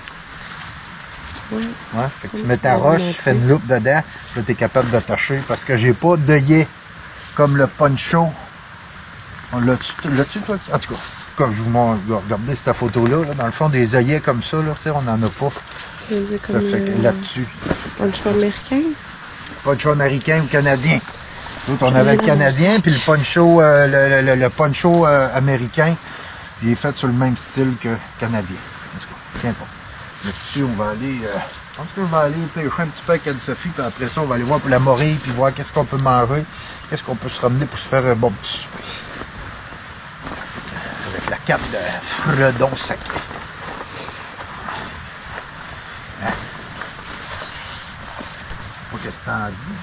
Oui. Ouais, fait que tu mets ta roche, tu fais une loupe dedans, là tu es capable d'attacher parce que j'ai pas d'œillet comme le poncho. L'as-tu toi? En tout cas, comme je vous montre, regardez cette photo-là, là, dans le fond des œillets comme ça, là, on n'en a pas. Ça fait que là-dessus. Poncho américain? Poncho américain ou canadien. L'autre, on avait le canadien, puis le poncho, le poncho américain, il est fait sur le même style que canadien. En tout cas, tiens pas. Là-dessus, on va aller. Je pense qu'on va aller pêcher un petit peu avec Anne-Sophie, puis après ça, on va aller voir pour la morille, puis voir qu'est-ce qu'on peut manger, qu'est-ce qu'on peut se ramener pour se faire un bon petit souper. Avec la cape de Fredon Saquet. Hein? Pas qu'est-ce que t'en dis.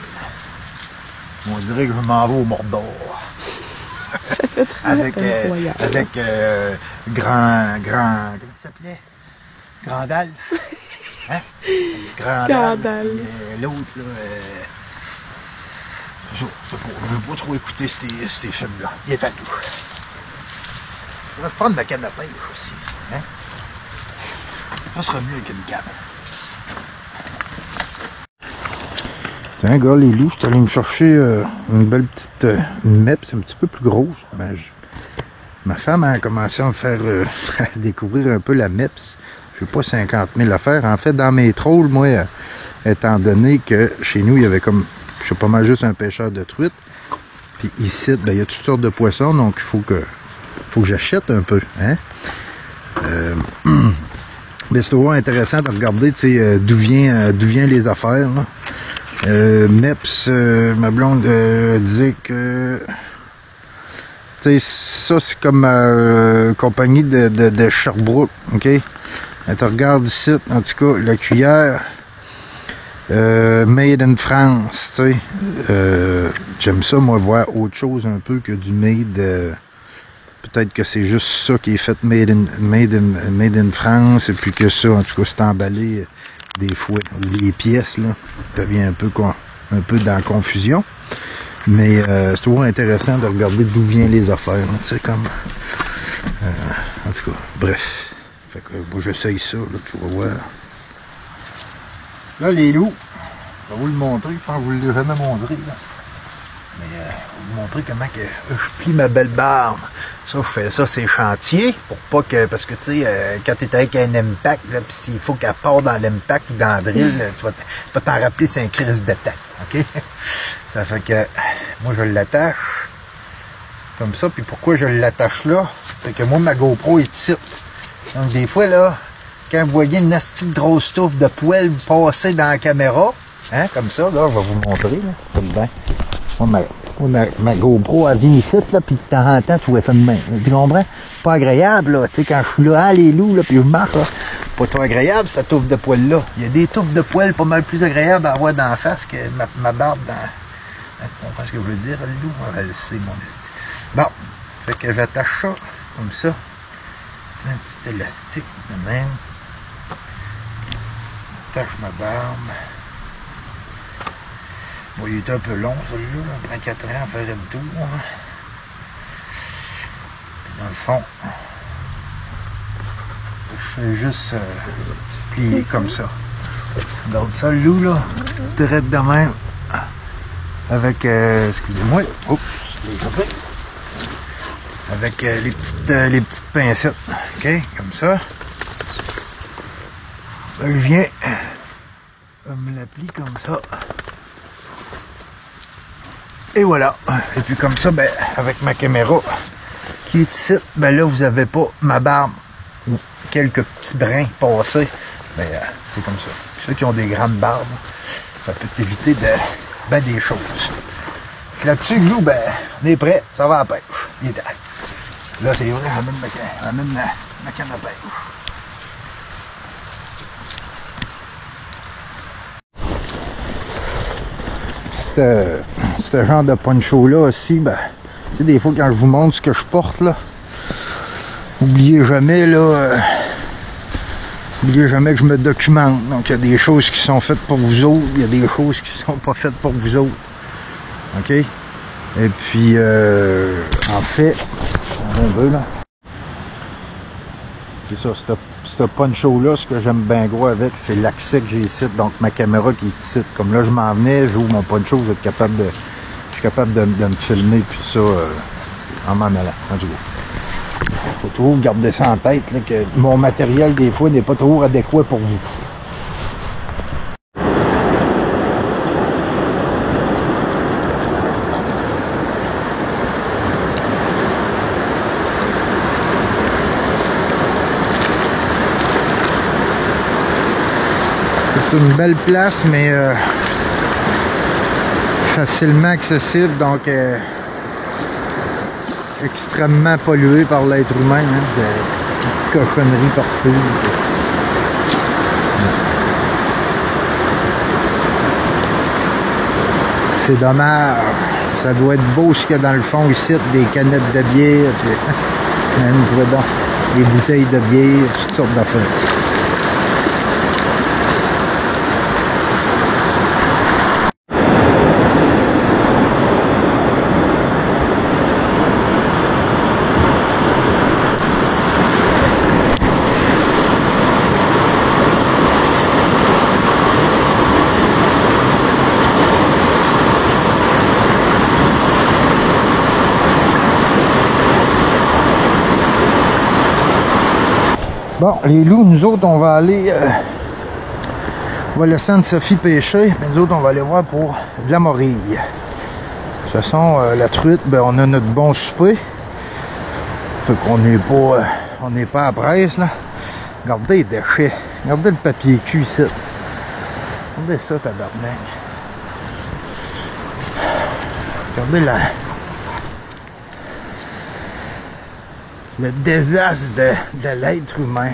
On dirait que je m'en vais au Mordor. Ça fait très avec comment il s'appelait? Gandalf. Hein? Gandalf. L'autre, là, je veux pas trop écouter ces films-là. Il est à tout. Je vais prendre ma canne à pêche aussi. Hein? Ça sera mieux qu'une canne. Tiens, gars, les loups, je suis allé me chercher une belle petite une MEPS, un petit peu plus grosse. Ben, ma femme a commencé à me faire découvrir un peu la MEPS. Je sais pas 50 000 affaires. En fait, dans mes trolls, moi, étant donné que chez nous, il y avait comme, je sais pas mal juste un pêcheur de truites. Puis ici, ben, il y a toutes sortes de poissons, donc il faut que j'achète un peu. Hein? Mais c'est toujours intéressant de regarder d'où vient les affaires. Là. MEPS, ma blonde disait que ça c'est comme compagnie de Sherbrooke, ok? Elle te regarde ici, en tout cas, la cuillère made in France, tu sais. J'aime ça, moi, voir autre chose un peu que du made. Peut-être que c'est juste ça qui est fait made in France, et puis que ça, en tout cas, c'est emballé des fois. Les pièces, là, ça devient un peu dans la confusion. Mais c'est toujours intéressant de regarder d'où viennent les affaires, tu sais, comme... en tout cas, bref. Fait que moi, j'essaye ça, là, tu vas voir. Là, les loups, je vais vous le montrer. Je pense que je vous l'ai jamais montré, là. Mais je vais vous montrer comment que je plie ma belle barbe. Ça, je fais ça, c'est chantier. Pour pas que... Parce que, tu sais, quand t'es avec un impact, là, pis s'il faut qu'elle parte dans l'impact ou dans le drill, là, tu vas t'en rappeler, c'est un crise de temps. OK? Ça fait que... Moi, je l'attache. Comme ça. Puis pourquoi je l'attache là? C'est que moi, ma GoPro est ici. Donc, des fois, là, quand vous voyez une nasty de grosse touffe de poêle passer dans la caméra, hein, comme ça, là, je vais vous montrer, là, comme ben. Ma GoPro, elle vient ici, là, puis de temps en temps, tu vois ça de même. Tu comprends? Pas agréable, là. Tu sais, quand je suis là, les loups, là, puis je marche, là. Pas trop agréable, cette touffe de poêle-là. Il y a des touffes de poêle pas mal plus agréables à avoir dans la face que ma barbe dans... Tu comprends ce que je veux dire, le loup? On va le sait, mon esti. Bon. Fait que j'attache ça, comme ça. Un petit élastique, de même. J'attache ma barbe. Bon, il est un peu long, celui-là. Après 4 ans, on ferait le tour. Puis dans le fond, je fais juste plier comme ça. Donc, ça, le loup, là, direct de même. Avec, excusez-moi, oups, avec les petites pincettes. OK, comme ça. Là, je viens, je me la plie comme ça. Et voilà. Et puis comme ça, ben, avec ma caméra qui est ici, ben là, vous n'avez pas ma barbe ou quelques petits brins passés. Ben, c'est comme ça. Ceux qui ont des grandes barbes, ça peut t'éviter des choses. Là-dessus, le loup, ben, on est prêt. Ça va à la pêche. Il est temps. Là, c'est vrai, j'amène ma canne à pêche. Ce genre de poncho-là aussi, ben, tu sais, des fois, quand je vous montre ce que je porte, là, oubliez jamais, là, oubliez jamais que je me documente. Donc, il y a des choses qui sont faites pour vous autres, il y a des choses qui sont pas faites pour vous autres. OK? Et puis, en fait, un peu, là. C'est ça, ce poncho-là, ce que j'aime bien gros avec, c'est l'accès que j'ai ici, donc ma caméra qui est ici. Comme là, je m'en venais, j'ouvre mon poncho, vous êtes capable de... Je suis capable de me filmer, puis ça, en m'en allant. En tout cas, faut toujours garder ça en tête, là, que mon matériel, des fois, n'est pas toujours adéquat pour vous. C'est une belle place, mais facilement accessible, donc extrêmement pollué par l'être humain. Hein, cette cochonnerie partout. C'est dommage. Ça doit être beau ce qu'il y a dans le fond ici, des canettes de bière, puis même des bouteilles de bière, toutes sortes d'affaires. Bon, les loups, nous autres, on va aller... on va laisser Anne-Sophie pêcher, mais nous autres, on va aller voir pour de la morille. De toute façon, la truite, ben, on a notre bon souper. Fait qu'on n'est pas... on n'est pas à presse, là. Regardez les déchets. Regardez le papier cul, ici. Regardez ça, tabarnak. Regardez la... le désastre de l'être humain.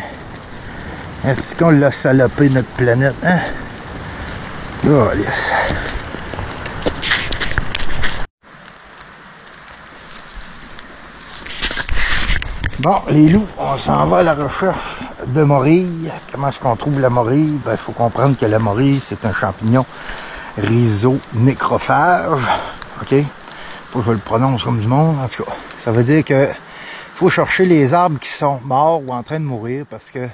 Est-ce qu'on l'a salopé notre planète, hein? Oh, yes. Bon, les loups, on s'en va à la recherche de morille. Comment est-ce qu'on trouve la morille? Ben, il faut comprendre que la morille, c'est un champignon rhizonécrophage. OK? Faut que je le prononce comme du monde. En tout cas, ça veut dire que faut chercher les arbres qui sont morts ou en train de mourir parce que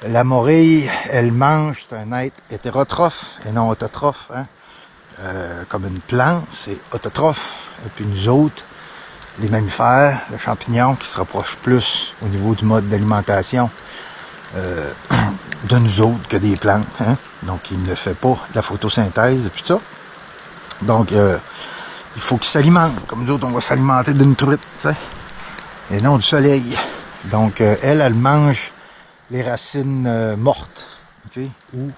la morille, elle mange, c'est un être hétérotrophe et non autotrophe. Hein? Comme une plante, c'est autotrophe. Et puis nous autres, les mammifères, le champignon qui se rapproche plus au niveau du mode d'alimentation de nous autres que des plantes. Hein? Donc il ne fait pas de la photosynthèse et puis ça. Donc il faut qu'il s'alimente. Comme nous autres, on va s'alimenter d'une truite, tu sais. Et non du soleil. Donc, elle mange les racines mortes, ok, ou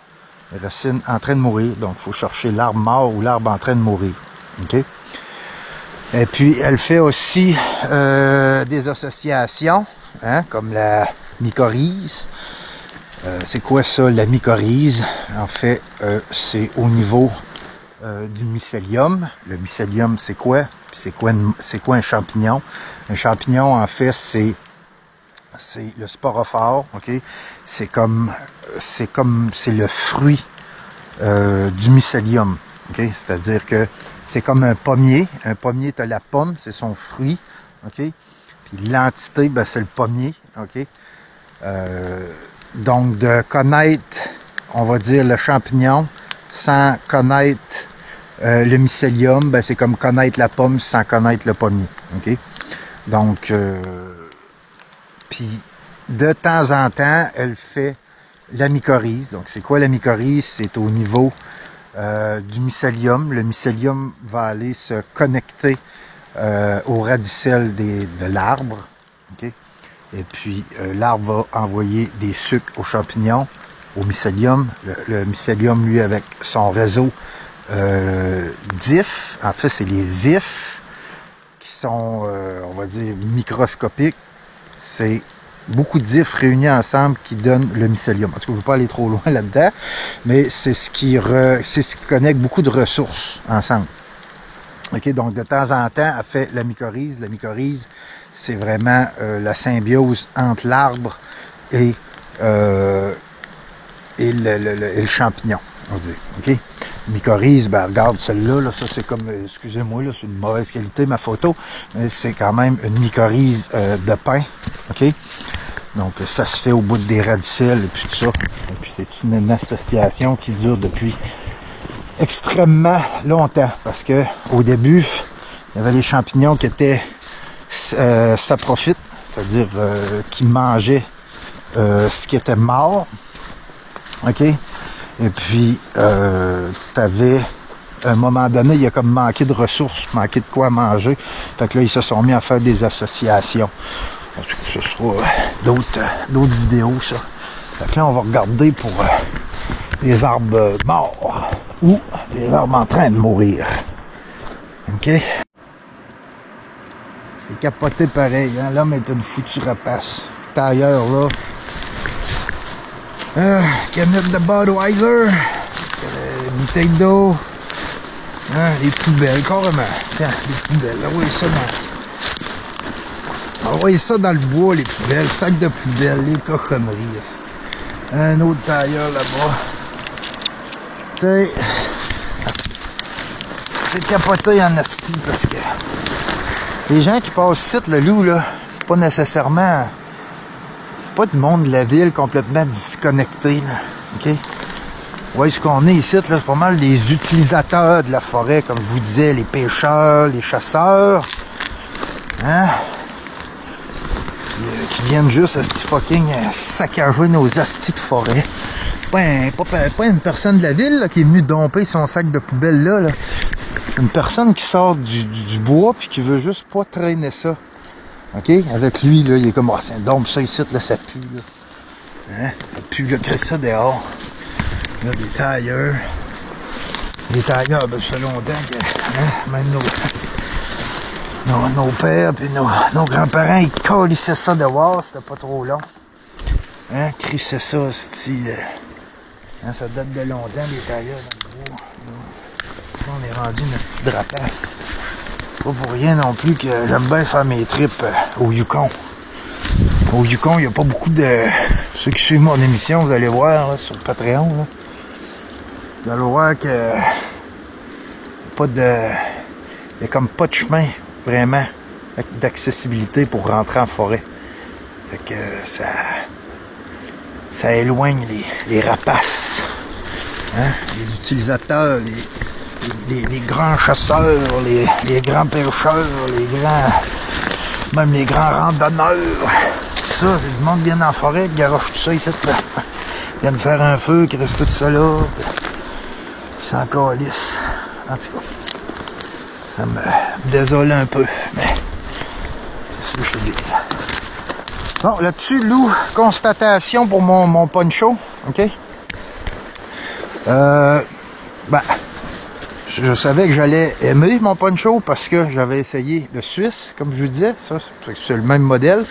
les racines en train de mourir. Donc, il faut chercher l'arbre mort ou l'arbre en train de mourir, ok. Et puis, elle fait aussi des associations, hein, comme la mycorhize. C'est quoi ça, la mycorhize? En fait, c'est au niveau du mycélium. Le mycélium, c'est quoi? Puis c'est quoi un champignon? Un champignon, en fait, c'est le sporophore, ok? C'est le fruit du mycélium, ok? C'est-à-dire que c'est comme un pommier. Un pommier, t'as la pomme, c'est son fruit, ok? Puis l'entité, ben, c'est le pommier, ok? Donc, de connaître, on va dire, le champignon sans connaître le mycélium, ben, c'est comme connaître la pomme sans connaître le pommier. Ok? Donc, puis de temps en temps, elle fait la mycorhize. Donc, c'est quoi la mycorhize? C'est au niveau du mycélium. Le mycélium va aller se connecter au radicelle de l'arbre. Okay? Et puis, l'arbre va envoyer des sucres aux champignons, au mycélium. Le mycélium, lui, avec son réseau d'ifs, en fait, c'est les ifs qui sont, on va dire, microscopiques. C'est beaucoup d'ifs réunis ensemble qui donnent le mycélium. En tout cas, je ne veux pas aller trop loin là-dedans, mais c'est ce qui connecte beaucoup de ressources ensemble. OK, donc de temps en temps, elle fait la mycorhize. La mycorhize, c'est vraiment la symbiose entre l'arbre et le champignon, on dit. OK? Mycorhize, ben regarde celle-là, là, ça c'est comme, excusez-moi, là, c'est une mauvaise qualité ma photo, mais c'est quand même une mycorhize de pin. OK? Donc ça se fait au bout des radicelles et puis tout ça. Et puis c'est une association qui dure depuis extrêmement longtemps, parce que au début, il y avait les champignons qui étaient saprophytes, c'est-à-dire qui mangeaient ce qui était mort. OK? Et puis, t'avais, à un moment donné, il y a comme manqué de ressources, manqué de quoi manger. Fait que là, ils se sont mis à faire des associations. Ce sera d'autres vidéos, ça. Fait que là, on va regarder pour des arbres morts ou des arbres en train de mourir. OK? C'est capoté pareil, hein? L'homme est une foutue rapace. Tailleur, là. Canette de Budweiser, bouteille d'eau, les poubelles, carrément. Tiens, les poubelles, envoyez ça dans le bois, les poubelles, sac de poubelles, les cochonneries. Un autre tailleur là-bas. Tu sais, c'est capoté en asti parce que les gens qui passent ici, le loup, là, c'est pas nécessairement... pas du monde de la ville complètement disconnecté, là. OK? Ouais, ce qu'on est ici, là, c'est pas mal des utilisateurs de la forêt, comme je vous disais, les pêcheurs, les chasseurs, hein? Qui viennent juste à fucking saccager nos astis de forêt. Pas une personne de la ville là, qui est venue domper son sac de poubelle là. C'est une personne qui sort du bois puis qui veut juste pas traîner ça. OK? Avec lui, là, il est comme, c'est un dompe ça ici, là, ça pue, là. Hein? Ça pue, là, que ça dehors. Là, des tailleurs. Les tailleurs, ben, ça fait longtemps que, hein, même nos pères et nos grands-parents, ils calissaient ça dehors, c'était pas trop long. Hein? Crissaient ça, style. Hein, ça date de longtemps, les tailleurs dans le bois. C'est qu'on est rendu une petite drapace. C'est pas pour rien non plus que j'aime bien faire mes trips au Yukon. Au Yukon, il n'y a pas beaucoup de... Ceux qui suivent mon émission, vous allez voir là, sur le Patreon. Là. Vous allez voir que... pas de... Il n'y a comme pas de chemin, vraiment, d'accessibilité pour rentrer en forêt. Fait que ça éloigne les rapaces. Hein? Les utilisateurs, les grands chasseurs, les grands pêcheurs, même les grands randonneurs. Tout ça, c'est du monde bien en forêt, qui garoche tout ça ici, là. Viennent faire un feu, qui reste tout ça là. C'est encore lisse. En tout cas, ça me désole un peu, mais c'est ce que je te dis. Bon, là-dessus, Lou, constatation pour mon poncho, OK? Je savais que j'allais aimer mon poncho parce que j'avais essayé le Suisse, comme je vous disais. Ça, c'est le même modèle,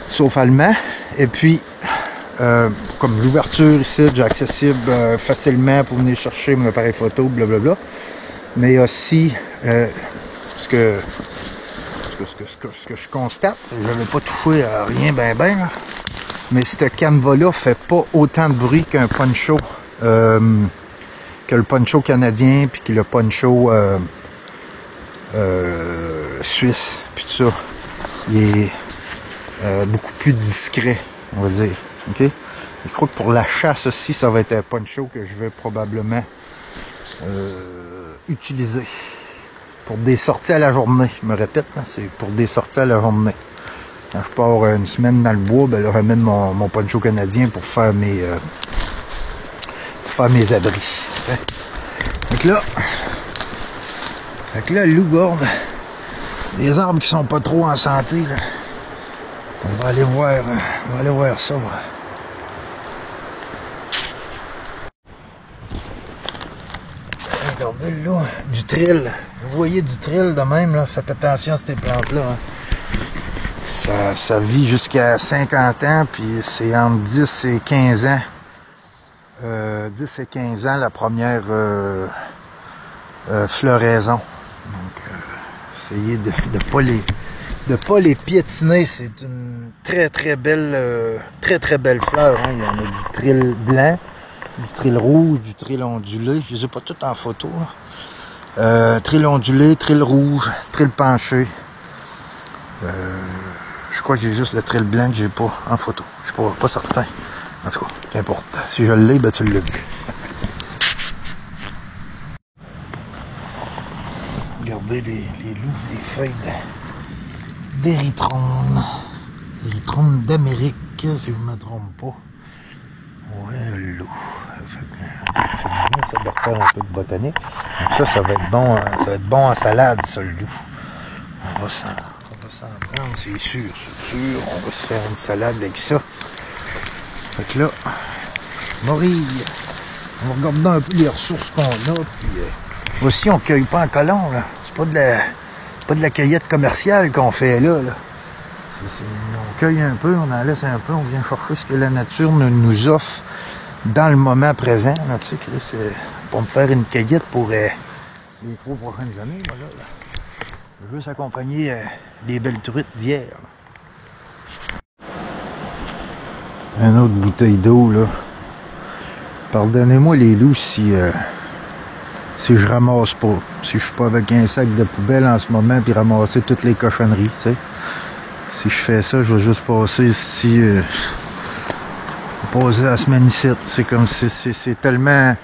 sauf allemand. Et puis, comme l'ouverture ici, j'ai accessible facilement pour venir chercher mon appareil photo, blablabla. Mais aussi, ce que je constate, je n'avais pas touché à rien ben, là. Mais ce canevas-là fait pas autant de bruit qu'un poncho, que le poncho canadien, puis que le poncho suisse, puis tout ça. Il est beaucoup plus discret, on va dire. Ok? Je crois que pour la chasse aussi, ça va être un poncho que je vais probablement utiliser. Pour des sorties à la journée, je me répète, c'est pour des sorties à la journée. Quand je pars une semaine dans le bois, ben là, je ramène mon poncho canadien pour faire mes abris. Donc là, loup garde des arbres qui sont pas trop en santé. Là. On va aller voir ça. Regardez là, du trill. Vous voyez du trill de même, là. Faites attention à ces plantes-là. Hein. Ça vit jusqu'à 50 ans, puis c'est entre 10 et 15 ans. 10 et 15 ans, la première floraison. Donc, essayez de pas les piétiner. C'est une très belle fleur. Hein. Il y en a du trill blanc, du trill rouge, du trill ondulé. Je les ai pas toutes en photo. Trill ondulé, trill rouge, trill penché. Je crois que j'ai juste le trill blanc que j'ai pas en photo. Je suis pas certain. En tout cas, qu'importe. Si je l'ai, ben tu l'as vu. Regardez les loups, les feuilles d'érythrone. Érythrone d'Amérique, si je ne me trompe pas. Ouais, le loup. Ça doit refaire un peu de botanique. Donc ça va être bon en salade, ça, le loup. On va s'en prendre, c'est sûr. On va se faire une salade avec ça. Fait que là, Maurice, on va regarder un peu les ressources qu'on a, puis aussi on cueille pas en colon, là. C'est pas de la cueillette commerciale qu'on fait là. On cueille un peu, on en laisse un peu, on vient chercher ce que la nature nous offre dans le moment présent. Là, tu sais, c'est pour me faire une cueillette pour les 3 prochaines années. Voilà, là. Je veux juste accompagner des belles truites d'hier. Une autre bouteille d'eau, là. Pardonnez-moi les loups si je ramasse pas. Si je suis pas avec un sac de poubelle en ce moment puis ramasser toutes les cochonneries, tu sais. Si je fais ça, je vais juste passer ici, passer la semaine ici. C'est comme c'est tellement...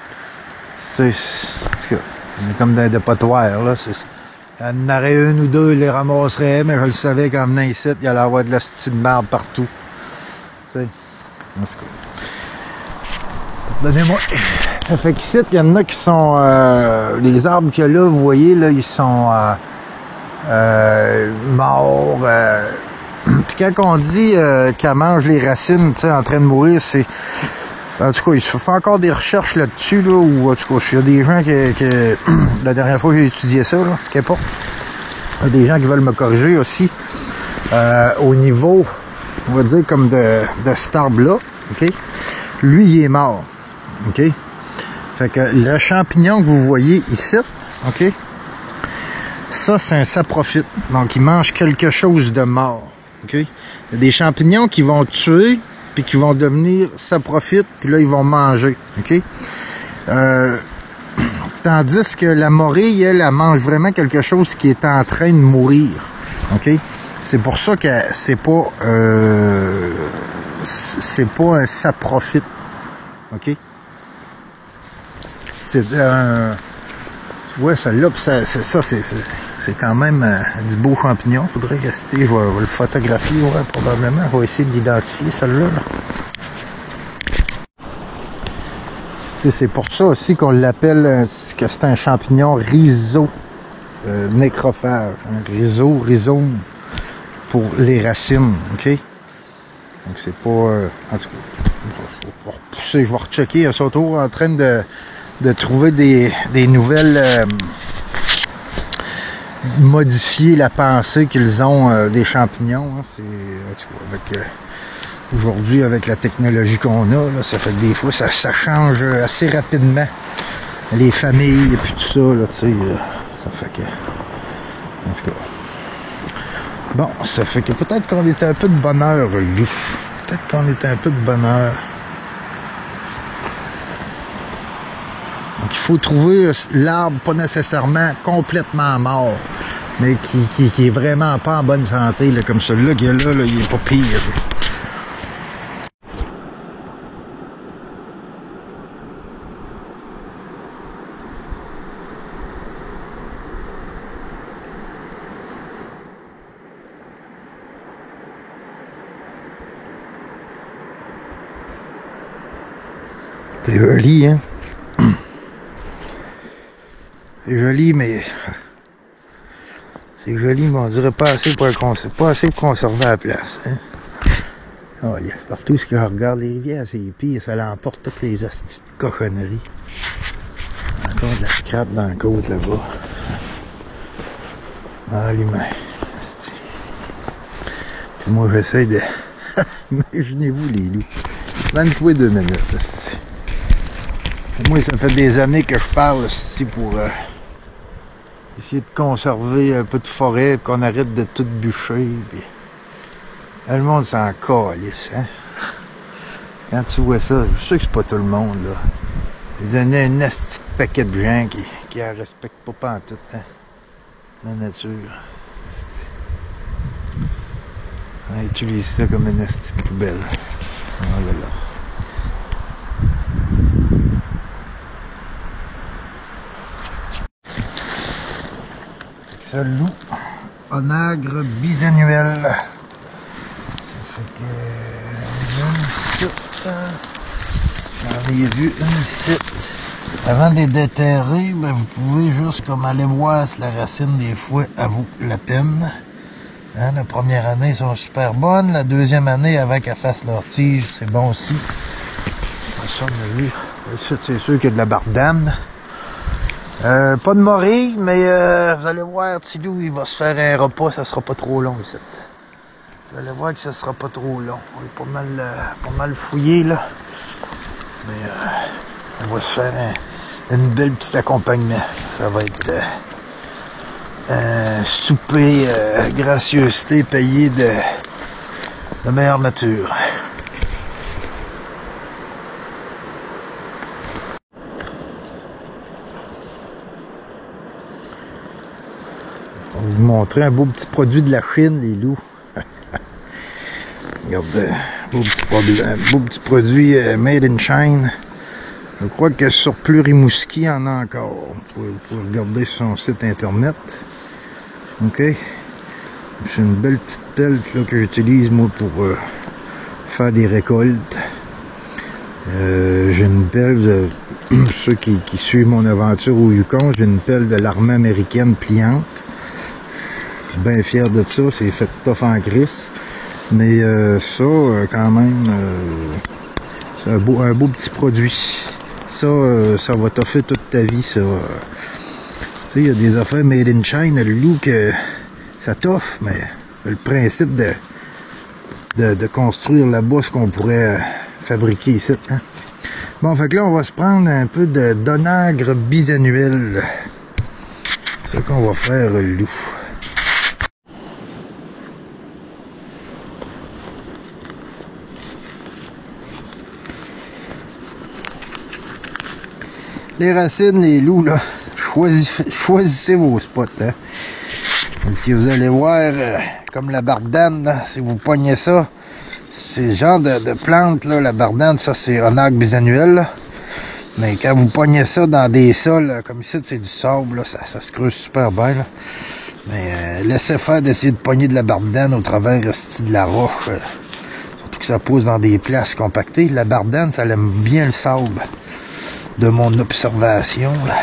En tout cas, on est comme dans un dépotoir, là. Il y en aurait une ou deux, ils les ramasseraient, mais je le savais qu'en venant ici, il y allait avoir de la petite merde partout. Tu sais. En tout cas. Donnez-moi. Fait qu'ici, il y en a qui sont... les arbres qu'il y a là, vous voyez, là, ils sont morts. Puis quand on dit qu'elle mange les racines, tu sais, en train de mourir, c'est... En tout cas, il se fait encore des recherches là-dessus, là, ou en tout cas, il y a des gens qui la dernière fois que j'ai étudié ça, là, ce qu'il y a pas. Il y a des gens qui veulent me corriger aussi. Au niveau, on va dire, comme de cet arbre-là, OK? Lui, il est mort, OK? Fait que le champignon que vous voyez ici, OK? Ça, c'est un saprophyte. Donc, il mange quelque chose de mort, OK? Il y a des champignons qui vont tuer, puis qui vont devenir saprophytes, puis là, ils vont manger, OK? Tandis que la morille, elle mange vraiment quelque chose qui est en train de mourir, OK? C'est pour ça que c'est pas un saprophyte, OK? C'est un... Ouais, celle-là, c'est quand même du beau champignon. Faudrait que je vais le photographier, ouais, probablement. Je vais essayer de l'identifier, celle-là. C'est pour ça aussi qu'on l'appelle, que c'est un champignon rhizonécrophage. Un rhizome pour les racines, OK? Donc c'est pas... en tout cas, je vais repousser, je vais rechecker. Ils sont toujours en train de trouver des nouvelles... modifier la pensée qu'ils ont des champignons. Hein. C'est, en tout cas, avec... aujourd'hui, avec la technologie qu'on a, là, ça fait que des fois, ça change assez rapidement. Les familles et puis tout ça, là, tu sais, ça fait que... En tout cas... Bon, ça fait que peut-être qu'on était un peu de bonheur, lui. Peut-être qu'on était un peu de bonheur. Donc, il faut trouver l'arbre pas nécessairement complètement mort, mais qui est vraiment pas en bonne santé, là, comme celui-là, qui est là, il est pas pire. C'est joli, hein? C'est joli, mais... C'est joli, mais on dirait pas assez pour conserver la place, hein? Oh, il y a partout ce qu'on regarde les rivières, c'est épais, ça l'emporte toutes les hosties de cochonneries. Encore de la scrap dans la côte, là-bas. Ah, l'humain. Puis moi, j'essaie de... Imaginez-vous les loups. 22 minutes, hostie. Moi, ça fait des années que je parle ici pour essayer de conserver un peu de forêt, qu'on arrête de tout bûcher. Puis... le monde s'en calisse, hein? Quand tu vois ça, je sais que c'est pas tout le monde, là. Il y a un asti de paquet de gens qui la respectent pas pantoute, hein? La nature. On utilise ça comme une asti de poubelle. Oh là là. Ce loup, onagre bisannuel. Ça fait que j'en ai vu une site. Avant de les déterrer, ben, vous pouvez juste comme aller voir si la racine des fois elle vaut la peine. Hein, la première année, ils sont super bonnes. La deuxième année, avant qu'elles fassent leur tige, c'est bon aussi. Ça, on a vu. C'est sûr qu'il y a de la bardane. Pas de morille, mais vous allez voir, Tilou, il va se faire un repas, ça sera pas trop long ici. Vous allez voir que ça sera pas trop long. On est pas mal fouillé, là. Mais on va se faire une belle petite accompagnement. Ça va être un souper gracieuseté payé de meilleure nature. On va vous montrer un beau petit produit de la Chine, les loups. Regarde, un beau petit produit made in Chine. Je crois que sur Plurimouski, il y en a encore. Vous pouvez regarder sur son site internet. OK. C'est une belle petite pelle là, que j'utilise moi pour faire des récoltes. J'ai une pelle, ceux qui suivent mon aventure au Yukon, j'ai une pelle de l'armée américaine pliante. Je suis bien fier de ça, c'est fait tough en crise. Mais ça, quand même, c'est un beau petit produit. Ça, ça va t'offrir toute ta vie, ça. Tu sais, il y a des affaires made in China, le loup, que ça t'offre, mais le principe de construire là-bas ce qu'on pourrait fabriquer ici. Hein? Bon, fait que là, on va se prendre un peu d'onagre bisannuel. C'est ça qu'on va faire, le loup. Les racines, les loups, là, choisissez vos spots, hein. Parce que vous allez voir, comme la bardane, là, si vous poignez ça, c'est le genre de plante, là, la bardane, ça c'est onagre bisannuel, là. Mais quand vous poignez ça dans des sols, comme ici, c'est du sable, là, ça se creuse super bien, là. Mais laissez faire d'essayer de pogner de la bardane au travers de la roche. Surtout que ça pousse dans des places compactées. La bardane, ça aime bien le sable. De mon observation, là.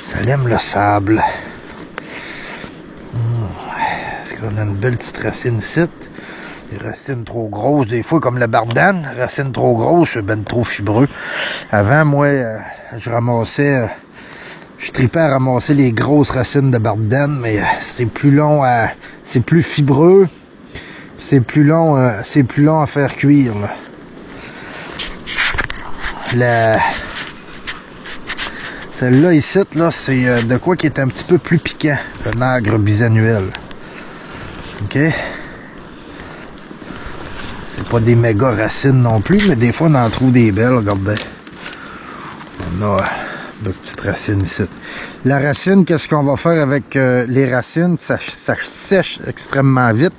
Ça aime le sable. Est-ce qu'on a une belle petite racine ici? Des racines trop grosses, des fois comme la bardane, racines trop grosses, ben trop fibreux. Avant, moi, je ramassais, je tripais à ramasser les grosses racines de bardane, mais c'est plus long c'est plus fibreux, c'est plus long à faire cuire, là. Celle-là ici, là, c'est de quoi qui est un petit peu plus piquant, le nagre bisannuel. OK? C'est pas des méga racines non plus, mais des fois on en trouve des belles, regardez. On a de petites racines ici. La racine, qu'est-ce qu'on va faire avec les racines? Ça sèche extrêmement vite.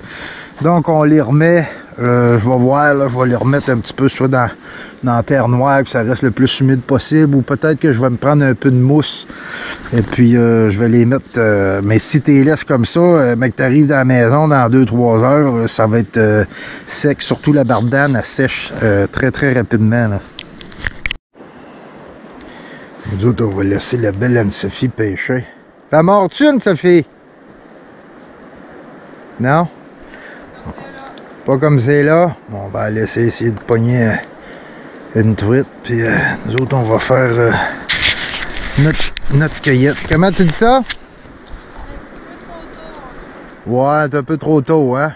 Donc on les remet, je vais voir, là, je vais les remettre un petit peu soit dans la terre noire, que ça reste le plus humide possible, ou peut-être que je vais me prendre un peu de mousse, et puis je vais les mettre, mais si tu les laisses comme ça, mec, tu arrives dans la maison dans 2-3 heures, ça va être sec, surtout la bardane, elle sèche très très rapidement, là. Nous autres, on va laisser la belle Anne-Sophie pêcher. T'as mordu, Anne-Sophie? Non? Pas comme c'est là. Bon, on va la laisser essayer de pogner une truite. Puis nous autres, on va faire notre cueillette. Comment tu dis ça? Ouais, c'est un peu trop tôt, hein?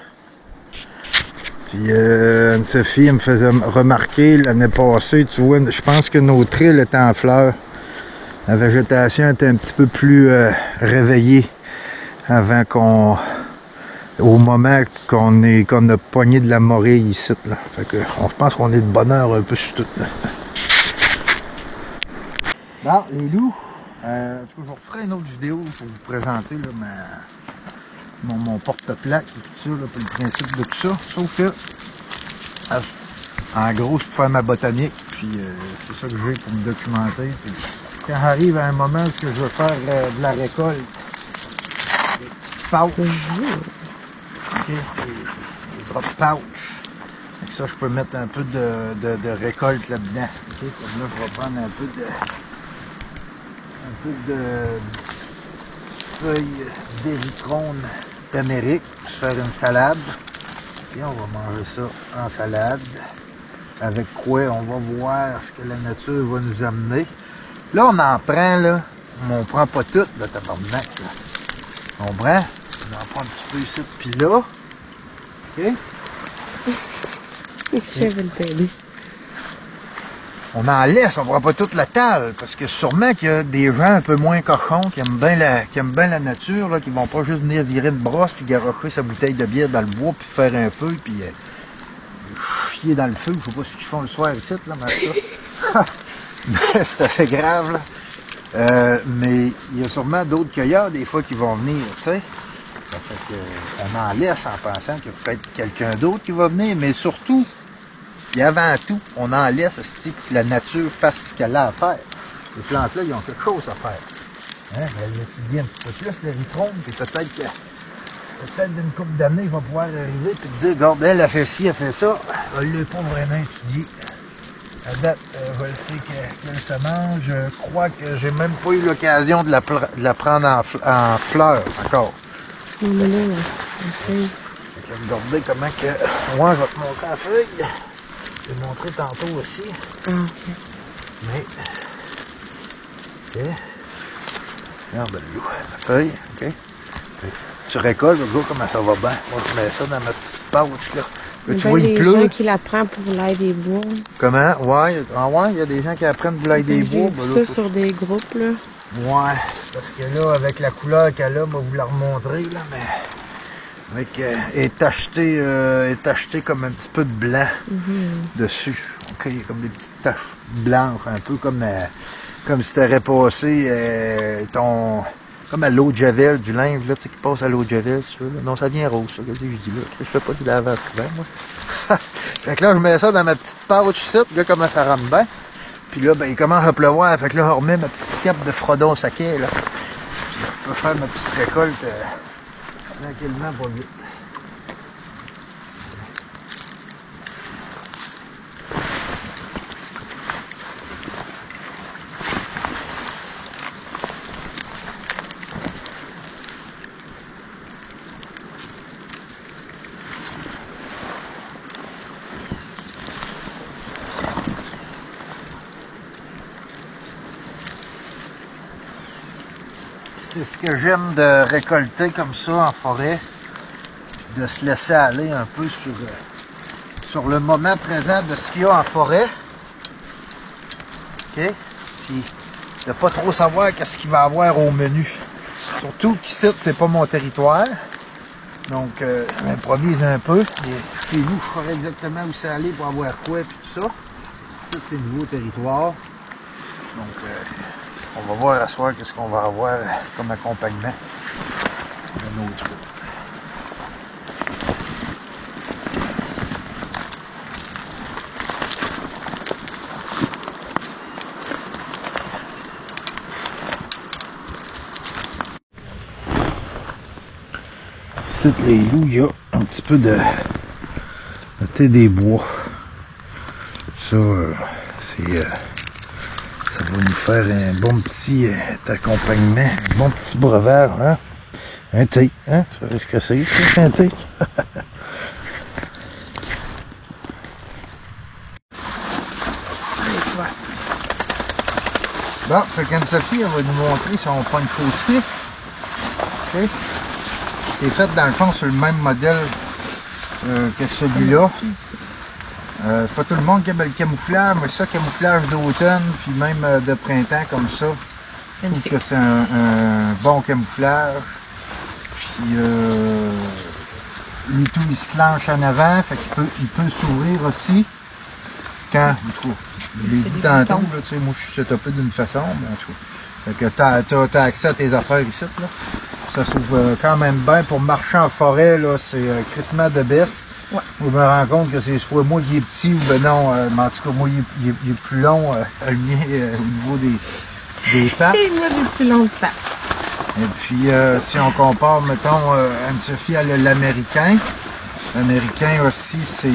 Puis Anne-Sophie, elle me faisait remarquer l'année passée, tu vois, je pense que nos trilles étaient en fleurs. La végétation était un petit peu plus réveillée avant qu'on... au moment qu'on a pogné de la morille ici, là. Fait que on pense qu'on est de bonheur un peu sur tout, là. Bon, les loups, en tout cas, je vous referai une autre vidéo pour vous présenter là, mon porte-plaque et tout ça, là, pour le principe de tout ça. Sauf que, en gros, c'est pour faire ma botanique, puis c'est ça que j'ai pour me documenter. Puis, quand arrive à un moment où je veux faire de la récolte, des petites pouches, okay, des drop pouches. Avec ça, je peux mettre un peu de récolte là-dedans. Okay? Comme là, je vais prendre un peu de feuilles d'érythrone d'Amérique pour se faire une salade. Et on va manger ça en salade. Avec quoi on va voir ce que la nature va nous amener. Là, on en prend, là. On prend pas tout, là, tabarnak, là. On prend. On en prend un petit peu ici, puis là. OK? On en laisse, on prend pas toute la table, parce que sûrement qu'il y a des gens un peu moins cochons qui aiment bien la nature, là, qui vont pas juste venir virer une brosse, puis garrocher sa bouteille de bière dans le bois, puis faire un feu, puis chier dans le feu. Je sais pas ce qu'ils font le soir ici, là, mais ça. C'est assez grave, là. Mais il y a sûrement d'autres cueilleurs, des fois, qui vont venir, tu sais. Ça fait qu'on en laisse en pensant qu'il y a peut-être quelqu'un d'autre qui va venir, mais surtout, et avant tout, on en laisse pour que la nature fasse ce qu'elle a à faire. Les plantes-là, ils ont quelque chose à faire. Hein? Elle étudie un petit peu plus l'érythrone, puis peut-être d'une couple d'années, il va pouvoir arriver et te dire, regarde, elle a fait ci, elle fait ça. Elle ne l'a pas vraiment étudié. À date, je le sais qu'elle se mange. Je crois que j'ai même pas eu l'occasion de la prendre en fleurs encore. Regardez comment que... Moi, je vais te montrer la feuille. Je vais te montrer tantôt aussi. Ah, ok. Mais... OK. Regarde la feuille, OK. Tu récoltes, je vois comment ça va bien. Moi, je mets ça dans ma petite pouch, là. Là, tu vois, il pleut. Il y a des gens qui la prennent pour l'ail des bois. Comment? Ouais, il y a des gens qui apprennent pour l'ail des bois. Ça sur des groupes, là. Ouais, c'est parce que là, avec la couleur qu'elle a, moi, vous la remontrer, là, mais... Avec, est acheté comme un petit peu de blanc dessus. OK, il y a comme des petites taches blanches, un peu comme si t'aurais passé comme à l'eau de javel du linge, là, tu sais, qui passe à l'eau de javel, ça, là. Non, ça vient rose, ça, qu'est-ce que je dis là? Je fais pas du lavage souvent, moi. Fait que là, je mets ça dans ma petite pouch ici, là, comment ça rentre bien. Puis là, ben, il commence à pleuvoir, fait que là, je remets ma petite cape de Frodon Saquet, là. Puis je peux faire ma petite récolte tranquillement, pas vite. c'est ce que j'aime de récolter comme ça en forêt, puis de se laisser aller un peu sur le moment présent de ce qu'il y a en forêt. OK? Puis de pas trop savoir qu'est-ce qu'il va y avoir au menu. Surtout qu'ici, c'est pas mon territoire. Donc, je m'improvise un peu. Et chez nous, je saurais exactement où c'est aller pour avoir quoi et tout ça. Ici, c'est nouveau territoire. Donc, on va voir à soir qu'est-ce qu'on va avoir comme accompagnement de nos trucs. Les loups, il y a un petit peu de thé des bois. Ça, ça va nous faire un bon petit accompagnement, un bon petit breuvage, hein? Un thé, hein? Ça risque que c'est un thé. Bon, fait qu'Anne-Sophie, elle va nous montrer son point de chaussée. OK? C'est fait dans le fond sur le même modèle que celui-là. C'est pas tout le monde qui aime le camouflage, mais ça, camouflage d'automne, puis même de printemps comme ça. Je trouve que c'est un bon camouflage. Puis lui tout, il se clenche en avant, fait qu'il peut s'ouvrir aussi. Quand, en tout cas, je l'ai dit tantôt, là, tu sais, moi je suis setupé d'une façon, mais en tout cas. Fait que t'as accès à tes affaires ici, là. Ça s'ouvre quand même bien. Pour marcher en forêt, là, c'est crissement de baisse. Ouais. Je me rends compte que c'est soit moi qui est petit ou ben non, mais en tout cas, moi, il est plus long, le mien, au niveau des pattes. Et moi, j'ai plus long de pattes. Et puis, si on compare, mettons, Anne-Sophie, elle a l'américain. L'américain aussi, c'est...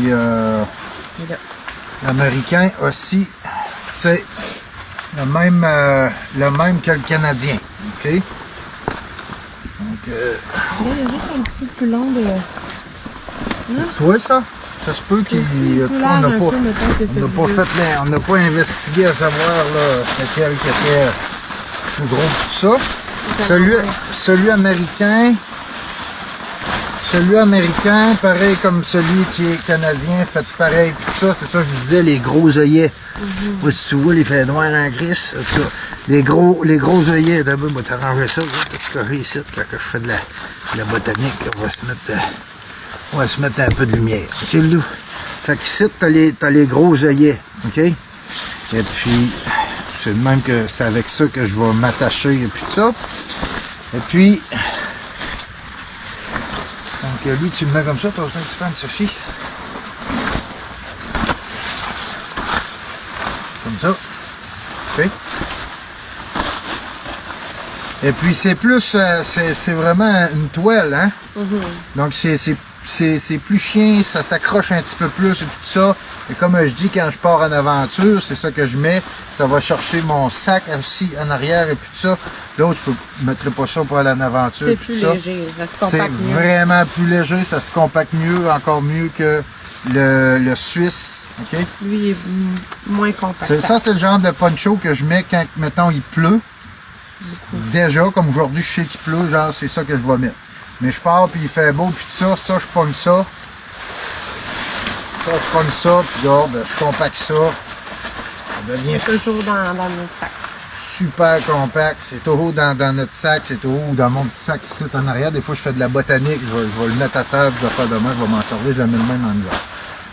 l'américain aussi, c'est le même que le canadien. OK? Donc, il y a juste un petit peu plus long de... Oui, ça? Ça se peut qu'il... En tout cas, on n'a pas investigué à savoir là, lequel qui était plus gros que tout ça. Celui américain... Celui américain, pareil comme celui qui est canadien, fait pareil. Puis ça, c'est ça que je vous disais, les gros œillets. Moi, si tu vois les faits noirs en gris, les gros œillets, d'abord, on va t'arranger ça, tu corriges ici, quand je fais de la botanique, on va se mettre un peu de lumière. OK, le loup? Fait qu'ici, t'as les gros œillets, OK? Et puis, c'est de même que c'est avec ça que je vais m'attacher et puis tout ça. Et puis, donc lui, tu le mets comme ça, t'as besoin que tu prennes Sophie. Comme ça. OK? Et puis c'est plus, c'est vraiment une toile, hein? Donc c'est plus chien, ça s'accroche un petit peu plus et tout ça. Et comme je dis, quand je pars en aventure, c'est ça que je mets. Ça va chercher mon sac aussi en arrière et puis tout ça. L'autre, je ne mettrai pas ça pour aller en aventure. C'est plus léger, ça se compacte mieux. C'est vraiment plus léger, ça se compacte mieux, encore mieux que le Suisse. OK? Lui, il est moins compact. Ça, c'est le genre de poncho que je mets quand, mettons, il pleut. Déjà, comme aujourd'hui, je sais qu'il pleut, genre, c'est ça que je vais mettre. Mais je pars, puis il fait beau, puis tout ça, je pogne ça. Ça, je pogne ça, puis regarde, je compacte ça. Ça devient toujours dans notre sac. Super compact. C'est toujours dans notre sac, c'est toujours dans mon petit sac ici en arrière. Des fois, je fais de la botanique, je vais le mettre à table, je vais faire demain, je vais m'en servir, je le mets même en hiver.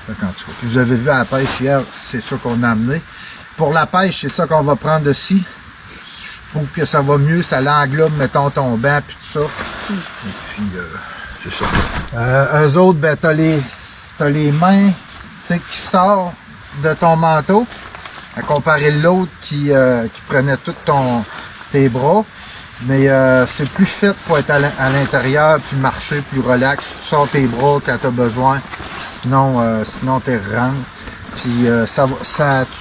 En tout cas, puis vous avez vu à la pêche hier, c'est ça qu'on a amené. Pour la pêche, c'est ça qu'on va prendre aussi. Je trouve que ça va mieux, ça l'englobe, mettons, ton banc, puis tout ça. Et puis, c'est ça. Eux autres, ben, t'as les mains, tu sais, qui sortent de ton manteau, à comparer l'autre qui prenait tout tes bras. Mais c'est plus fait pour être à l'intérieur, puis marcher, plus relax. Tu sors tes bras quand tu as besoin, sinon t'es rentre. Puis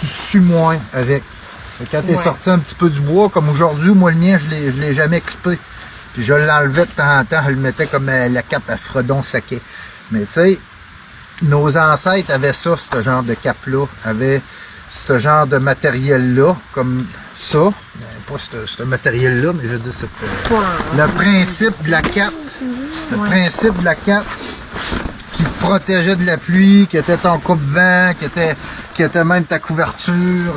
tu sues moins avec. Quand tu es sorti un petit peu du bois, comme aujourd'hui, moi le mien, je l'ai jamais clippé. Puis je l'enlevais de temps en temps, je le mettais comme la cape à Fredon Saquet. Mais tu sais, nos ancêtres avaient ça, ce genre de cape-là, avaient ce genre de matériel-là, comme ça. pas ce matériel-là, mais je veux dire, le principe de la cape. Le principe de la cape qui te protégeait de la pluie, qui était ton coupe-vent, qui était même ta couverture,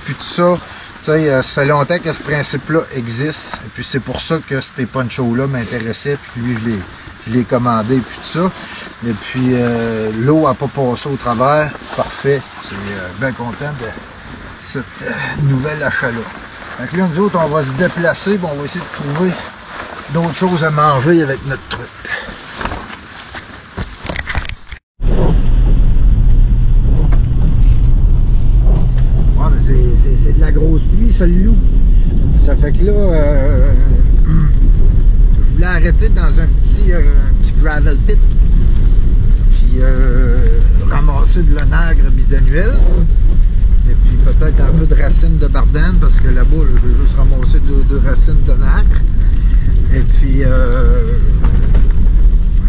puis tout ça. Tu sais, ça fait longtemps que ce principe-là existe. Et puis c'est pour ça que ces ponchos-là m'intéressaient. Puis lui, je l'ai commandé, puis tout ça. Et puis l'eau n'a pas passé au travers. Parfait. Je suis bien content de cette nouvelle achat-là. Donc là, nous autres, on va se déplacer, puis on va essayer de trouver d'autres choses à manger avec notre truc. Ouais, mais c'est de la grosse pluie, ça, le loup. Ça fait que là, je voulais arrêter dans un petit gravel pit, puis ramasser de l'onagre bisannuel. Et puis peut-être un peu de racines de bardane, parce que là-bas, je vais juste ramasser deux racines de nacre. Et puis,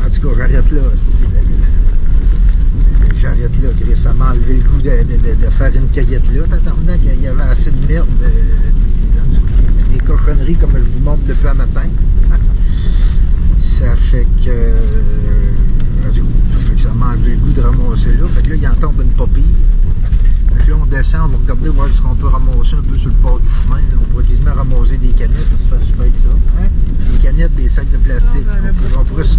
en tout cas, j'arrête là. J'arrête là, Chris. Ça m'a enlevé le goût de faire une cueillette là. Tabarnak, il y avait assez de merde, des cochonneries comme je vous montre depuis un matin. Ça fait que ça m'a enlevé le goût de ramasser là. Fait que là, il en tombe une papille. Là, on descend, on va regarder voir ce qu'on peut ramasser un peu sur le bord du chemin. Là. On pourrait quasiment ramasser des canettes, on se fait super avec ça. Hein? Des canettes, des sacs de plastique. On pourrait se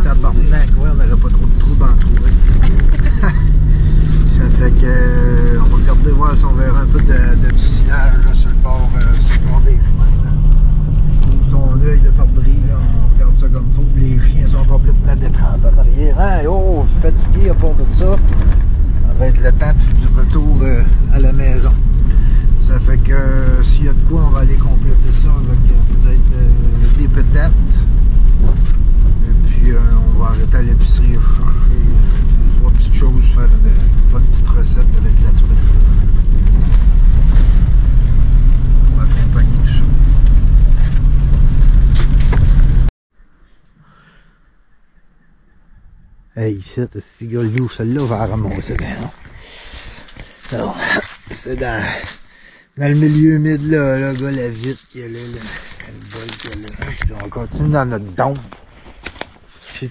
tabarnak, ouais, on n'aurait pas trop de troubles à en trouver. Ça fait que on va regarder voir si on verra un peu de tutilage sur le bord des chemins. Ouvre ton œil de pare-brise, on regarde ça comme il faut. Les chiens sont complètement détrempés en arrière. Hein? Oh, je suis fatigué à part de ça. Ça va être le temps du retour à la maison. Ça fait que s'il y a de quoi, on va aller compléter ça avec peut-être des patates. Et puis on va arrêter à l'épicerie chercher 3 petites choses, faire une petite recette avec la truite. On va accompagner tout ça. Hey, ici, ce petit gars loup, celle-là, on va la ramasser, ben non. Non, c'est dans le milieu humide, là, le gars, la vitre qui est là, le bol qui est là. On continue dans notre dompe. Je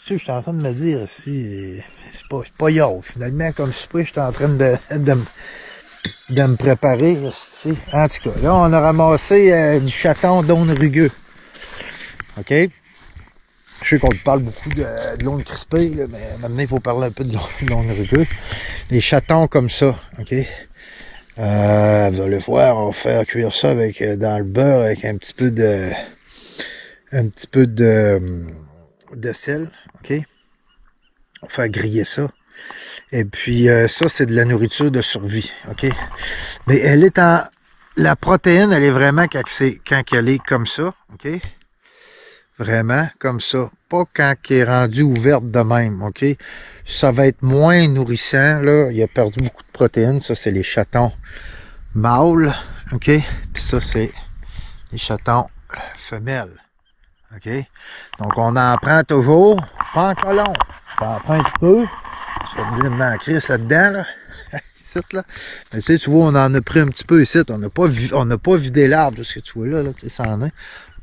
suis en train de me dire si c'est pas yard, finalement, comme je suis en train de me préparer, en tout cas, là, on a ramassé du chaton d'aune rugueux. OK? Je sais qu'on te parle beaucoup de l'onde crispée, là, mais maintenant il faut parler un peu de l'onde rugueux. Les chatons comme ça, ok? Vous allez voir, on va faire cuire ça avec dans le beurre avec un petit peu de sel, ok? On va faire griller ça. Et puis ça, c'est de la nourriture de survie, ok? Mais elle est la protéine, elle est vraiment quand elle est comme ça, ok? Vraiment, comme ça. Pas quand elle est rendue ouverte de même, ok? Ça va être moins nourrissant, là. Il a perdu beaucoup de protéines. Ça, c'est les chatons mâles, ok? Puis ça, c'est les chatons femelles, ok? Donc, on en prend toujours. Pas en colon. On en prend un petit peu. Tu vas me dire, dans la crise là-dedans, là. Ici, là. Mais tu sais, tu vois, on en a pris un petit peu ici. On n'a pas vidé l'arbre, ce que tu vois là, tu sais, ça en est.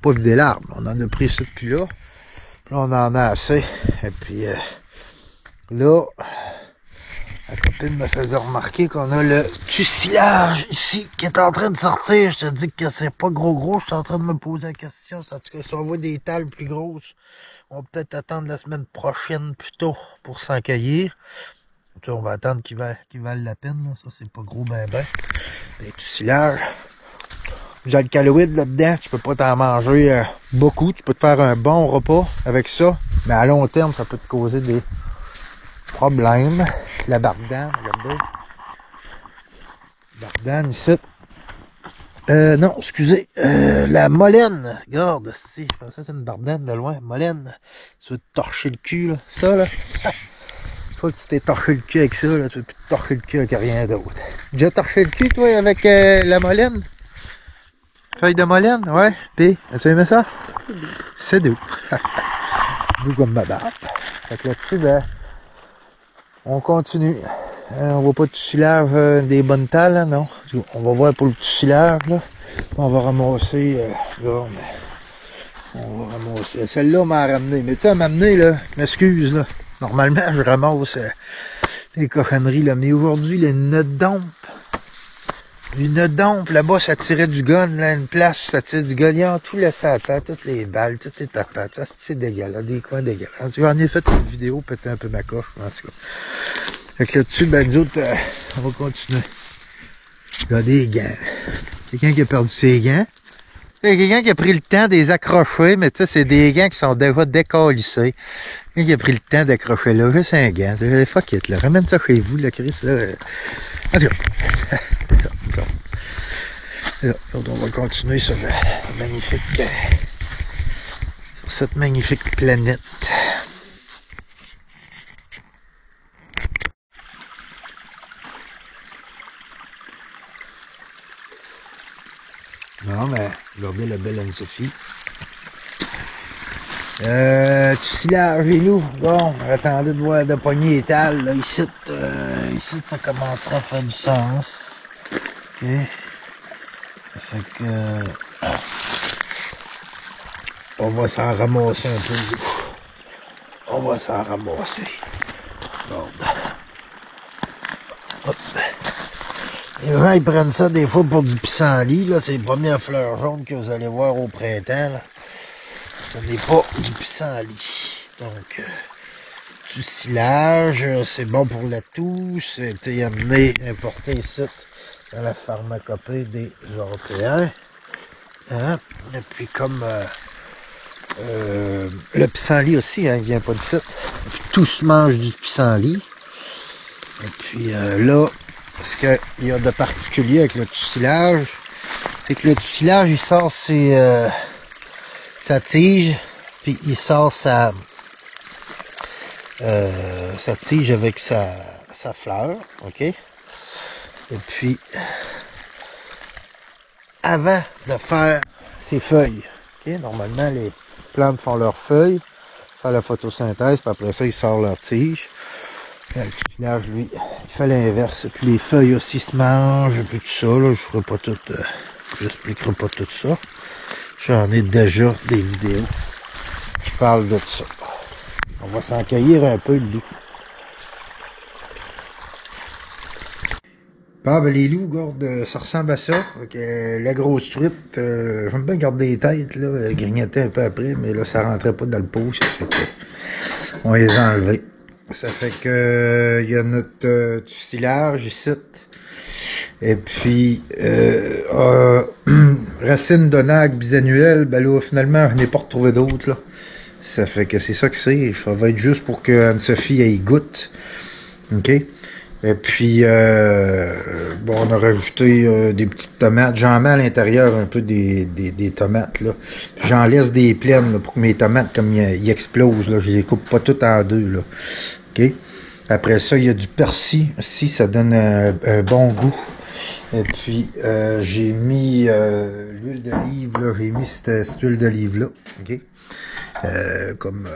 Pas vider l'arbre. On en a pris ça depuis là. Puis là, on en a assez. Et puis là, la copine me faisait remarquer qu'on a le tusilage ici qui est en train de sortir. Je te dis que c'est pas gros. Je suis en train de me poser la question. En tout cas, si on voit des tales plus grosses, on va peut-être attendre la semaine prochaine plutôt pour s'en cueillir. Tu sais, on va attendre qu'ils valent la peine. Là. Ça, c'est pas gros ben. Des tusilages. Du alcaloïde là-dedans, tu peux pas t'en manger beaucoup, tu peux te faire un bon repas avec ça, mais à long terme, ça peut te causer des problèmes. La bardane, regardez. Bardane ici. Non, excusez, la molène, regarde, si, je pensais que c'était une bardane de loin, molène, tu veux te torcher le cul, là, ça, là. Une fois que tu t'es torché le cul avec ça, là, tu veux plus te torcher le cul avec rien d'autre. Déjà torché le cul, toi, avec la molène? Feuille de molène, ouais. Puis, as-tu aimé ça? C'est doux. Doux comme ma barbe. Fait que là-dessus, ben, on continue. On voit pas de tusilage des bonnes tales, là, non. On va voir pour le tusilage, là. On va ramasser, là, on va ramasser. Celle-là m'a ramené. Mais tu sais, elle m'a amené, là, je m'excuse, là. Normalement, je ramasse les cochonneries, là. Mais aujourd'hui, il y a une dompe. Une dompe, là-bas, ça tirait du gun, là, une place où ça tire du gun. Ils ont tout laissé à terre, toutes les balles, toutes les tapates. Ça, c'est dégueulasse, des coins dégueulasses. J'en ai fait une vidéo, peut-être un peu ma coche, en tout cas. Fait que là-dessus, ben, nous autres, on va continuer. Il y a des gants. Quelqu'un qui a perdu ses gants. Il y a quelqu'un qui a pris le temps de les accrocher, mais tu sais, c'est des gants qui sont déjà décalissés. Quelqu'un qui a pris le temps d'accrocher là, juste un gant. Fuck it, là. Ramène ça chez vous, là, Chris, là. En tout cas, c'est ça. Là, on va continuer sur sur cette magnifique planète. Non, mais regardez la belle Anne-Sophie. Tussilage et nous. Bon, attendez de voir de pogner l'étal. Là, ici, ça commencera à faire du sens. OK. Ça fait que... on va s'en ramasser un peu. On va s'en ramasser. Bon. Hop. Les gens, ils prennent ça des fois pour du pissenlit, là. C'est les premières fleurs jaunes que vous allez voir au printemps, là. Ce n'est pas du pissenlit. Donc, du silage, c'est bon pour la toux. C'était amené, importé ici, dans la pharmacopée des Européens. Hein? Et puis, comme le pissenlit aussi, hein, il vient pas d'ici. Et puis, tout se mange du pissenlit. Et puis, là, ce qu'il y a de particulier avec le tussilage, c'est que le tussilage, il sort sa tige, puis il sort sa tige avec sa fleur, ok? Et puis, avant de faire ses feuilles, ok? Normalement, les plantes font leurs feuilles, font la photosynthèse, puis après ça, ils sortent leur tige. Le tussilage, lui, il fait l'inverse. Puis les feuilles aussi se mangent, et puis tout ça, là, je ferai pas tout, j'expliquerai pas tout ça. J'en ai déjà des vidéos qui parlent de ça. On va s'en cueillir un peu, le loup. Ah, ben les loups, regarde, ça ressemble à ça. La grosse truite, j'aime bien garder les têtes, là, grignoter un peu après, mais là, ça rentrait pas dans le pot, ça fait que on les a enlevés. Ça fait que il y a notre tussilage ici. Et puis racine d'onagre bisannuelle, ben là finalement je n'ai pas retrouvé d'autres là. Ça fait que c'est ça que c'est. Ça va être juste pour que Anne-Sophie ait goûte. OK? Et puis bon, on a rajouté des petites tomates. J'en mets à l'intérieur un peu des tomates là. J'en laisse des pleines là, pour que mes tomates comme ils explosent là. Je les coupe pas toutes en deux là. OK? Après ça, il y a du persil aussi, ça donne un bon goût. Et puis j'ai mis l'huile d'olive là, j'ai mis cette huile d'olive là, OK? Comme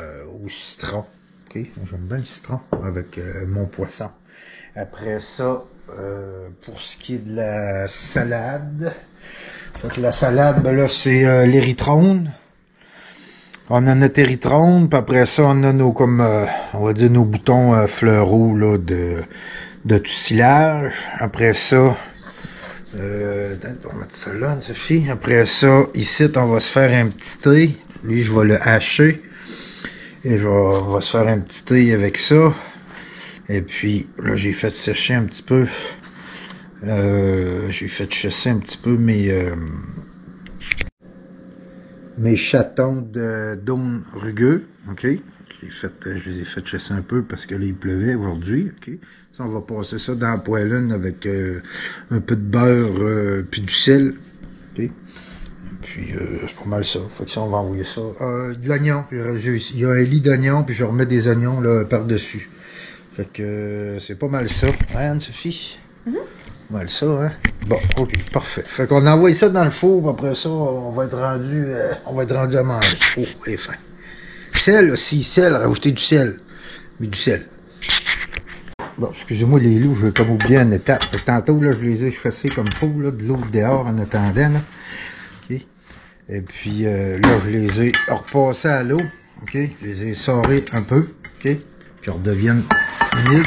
au citron. OK? J'aime bien le citron avec mon poisson. Après ça, pour ce qui est de la salade, fait la salade, ben là, c'est l'érythrone. On a notre érythrone, puis après ça, on a nos, comme, on va dire, nos boutons fleuraux, là, de tussilage. Après ça, on va mettre ça là, Sophie. Après ça, ici, on va se faire un petit thé. Lui, je vais le hacher. Et on va se faire un petit thé avec ça. Et puis, là, j'ai fait sécher un petit peu. J'ai fait sécher un petit peu mes chatons d'aunes rugueux. OK? Je les ai fait chasser un peu parce que là, il pleuvait aujourd'hui. OK? Ça, on va passer ça dans la poêlune avec un peu de beurre puis du sel. OK? Et puis, c'est pas mal ça. Fait que ça, on va envoyer ça. De l'oignon. Il y a un lit d'oignon, puis je remets des oignons là par-dessus. Fait que c'est pas mal ça. Hein, Anne-Sophie? Pas mal ça, hein? Bon, OK, parfait. Fait qu'on envoie ça dans le four, puis après ça, on va être rendu à manger. Oh, et fin. Sel aussi, sel, rajouter du sel. Mais du sel. Bon, excusez-moi les loups, j'ai comme oublié une étape. Tantôt, là, je les ai chassés comme fou, là, de l'eau dehors en attendant, là. OK. Et puis, là, je les ai repassés à l'eau. OK. Je les ai sorés un peu. OK. Puis, ils redeviennent humides.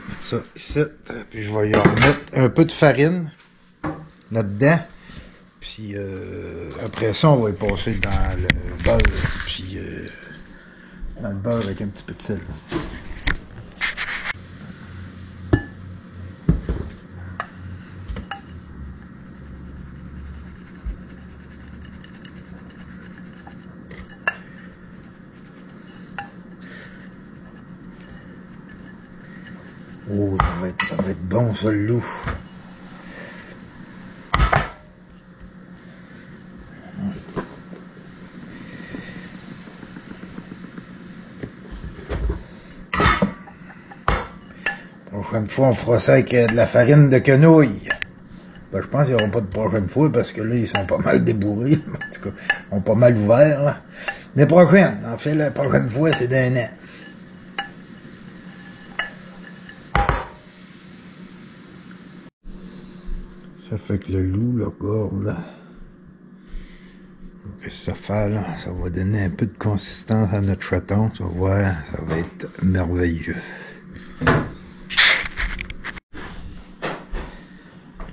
Mettre ça ici. Puis, je vais y remettre un peu de farine là-dedans. Puis, après ça, on va y passer dans le beurre. Puis, dans le beurre avec un petit peu de sel. Oh, ça va être bon, ça, le loup. La prochaine fois, on fera ça avec de la farine de quenouille. Ben, je pense qu'il n'y aura pas de prochaine fois parce que là, ils sont pas mal débourrés. En tout cas, ils ont pas mal ouvert, là. Les prochaines, en fait, la prochaine fois, c'est d'un an. Ça fait que le loup, là, regarde, là. Qu'est-ce que ça fait, là? Ça va donner un peu de consistance à notre chaton. Tu vas voir, ça va être merveilleux.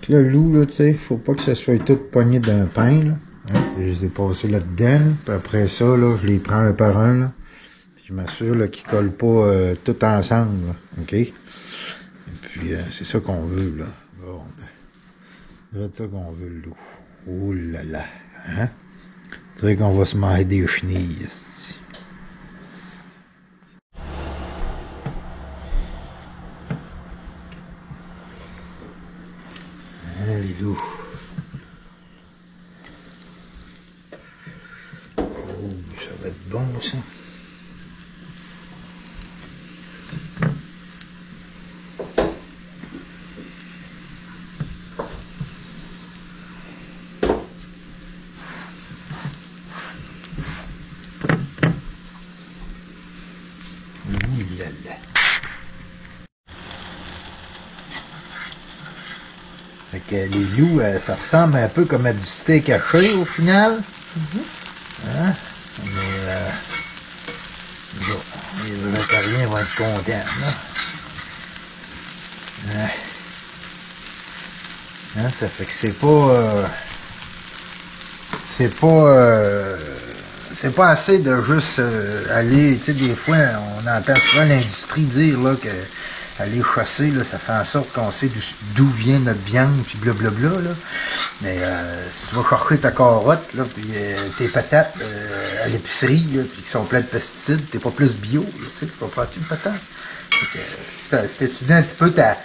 Le loup, là, tu sais, faut pas que ça soit tout pogné d'un pain, là. Hein? Je les ai passés là-dedans, puis après ça, là, je les prends un par un, là. Puis je m'assure, là, qu'ils collent pas tout ensemble, là. OK? Et puis, c'est ça qu'on veut, là. Bon. C'est ça qu'on veut, le loup. Oh là là. Hein? C'est vrai qu'on va se manger des chenilles, ici. Hein, les loups. Oh, ça va être bon, ça. Fait que les loups, ça ressemble un peu comme à du steak haché au final. Hein? Mais bon, les végétariens vont être contents, là. Hein, ça fait que c'est pas assez de juste aller, tu sais, des fois, on entend souvent l'industrie dire, là, que aller chasser, là, ça fait en sorte qu'on sait d'où vient notre viande, puis blablabla, là. Mais si tu vas chercher ta carotte, là, puis tes patates à l'épicerie, là, puis qui sont pleines de pesticides, t'es pas plus bio, là, tu sais, tu vas faire une patate. Si t'étudies un petit peu ta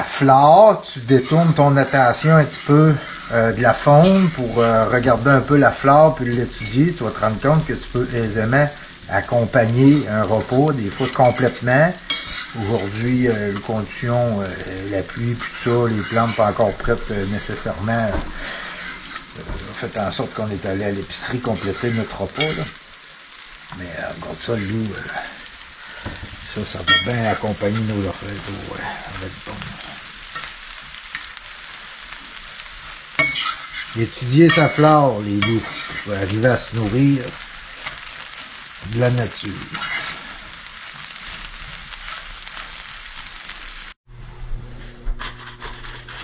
flore, tu détournes ton attention un petit peu de la faune pour regarder un peu la flore puis l'étudier, tu vas te rendre compte que tu peux aisément accompagner un repas, des fois complètement. Aujourd'hui, les conditions, la pluie, puis tout ça, les plantes pas encore prêtes nécessairement, ont fait en sorte qu'on est allé à l'épicerie compléter notre repas, là. Mais regarde ça, le loup, ça va bien accompagner nos affaires. Ouais, ça va être bon. Étudier sa flore, les loups, pour arriver à se nourrir de la nature.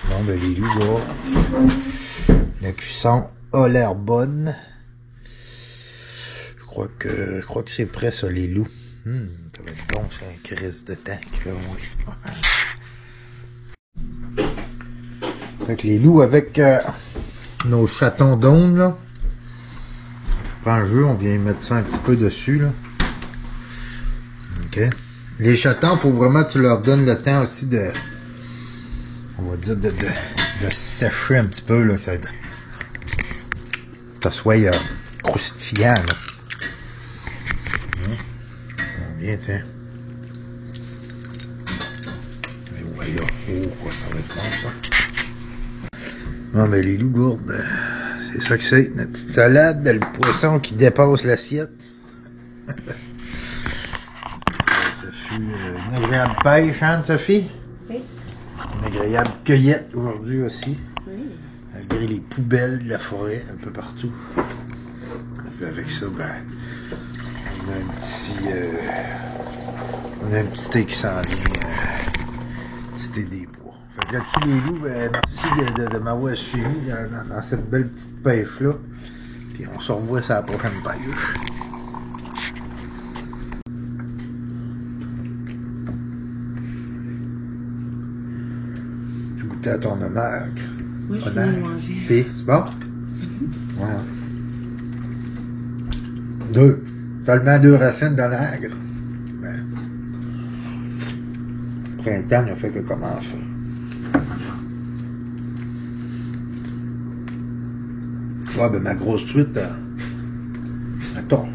Bon, ben les loups, là, la cuisson a l'air bonne. Je crois que c'est prêt, ça, les loups. Ça va être bon, c'est un crise de temps. Fait que les loups avec nos chatons d'onde, là. On prend le jeu, on vient mettre ça un petit peu dessus, là. OK. Les chatons, faut vraiment que tu leur donnes le temps aussi de, on va dire, de sécher un petit peu, là, que ça soit croustillant, là. Bien, tiens. Et voilà. Oh, quoi, ça va être bon, ça. Non, mais les loups gourdes, c'est ça que c'est. Notre petite salade, le poisson qui dépasse l'assiette. Une agréable pêche, Anne-Sophie? Oui. Une agréable cueillette aujourd'hui aussi. Oui. Malgré les poubelles de la forêt un peu partout. Et puis avec ça, ben, on a un petit thé qui s'en vient. Petit thé des bois. Fait que là-dessus, les loups, ben, merci de m'avoir suivi dans cette belle petite pêche-là. Puis on se revoit sur la prochaine pêche. Tu goûtais à ton honneur. Oui, je vais manger. Puis, c'est bon? Ouais. Deux. Seulement 2 racines d'onagre. Ben, le printemps n'a fait que commencer. Ouais, ben ma grosse truite, elle tombe.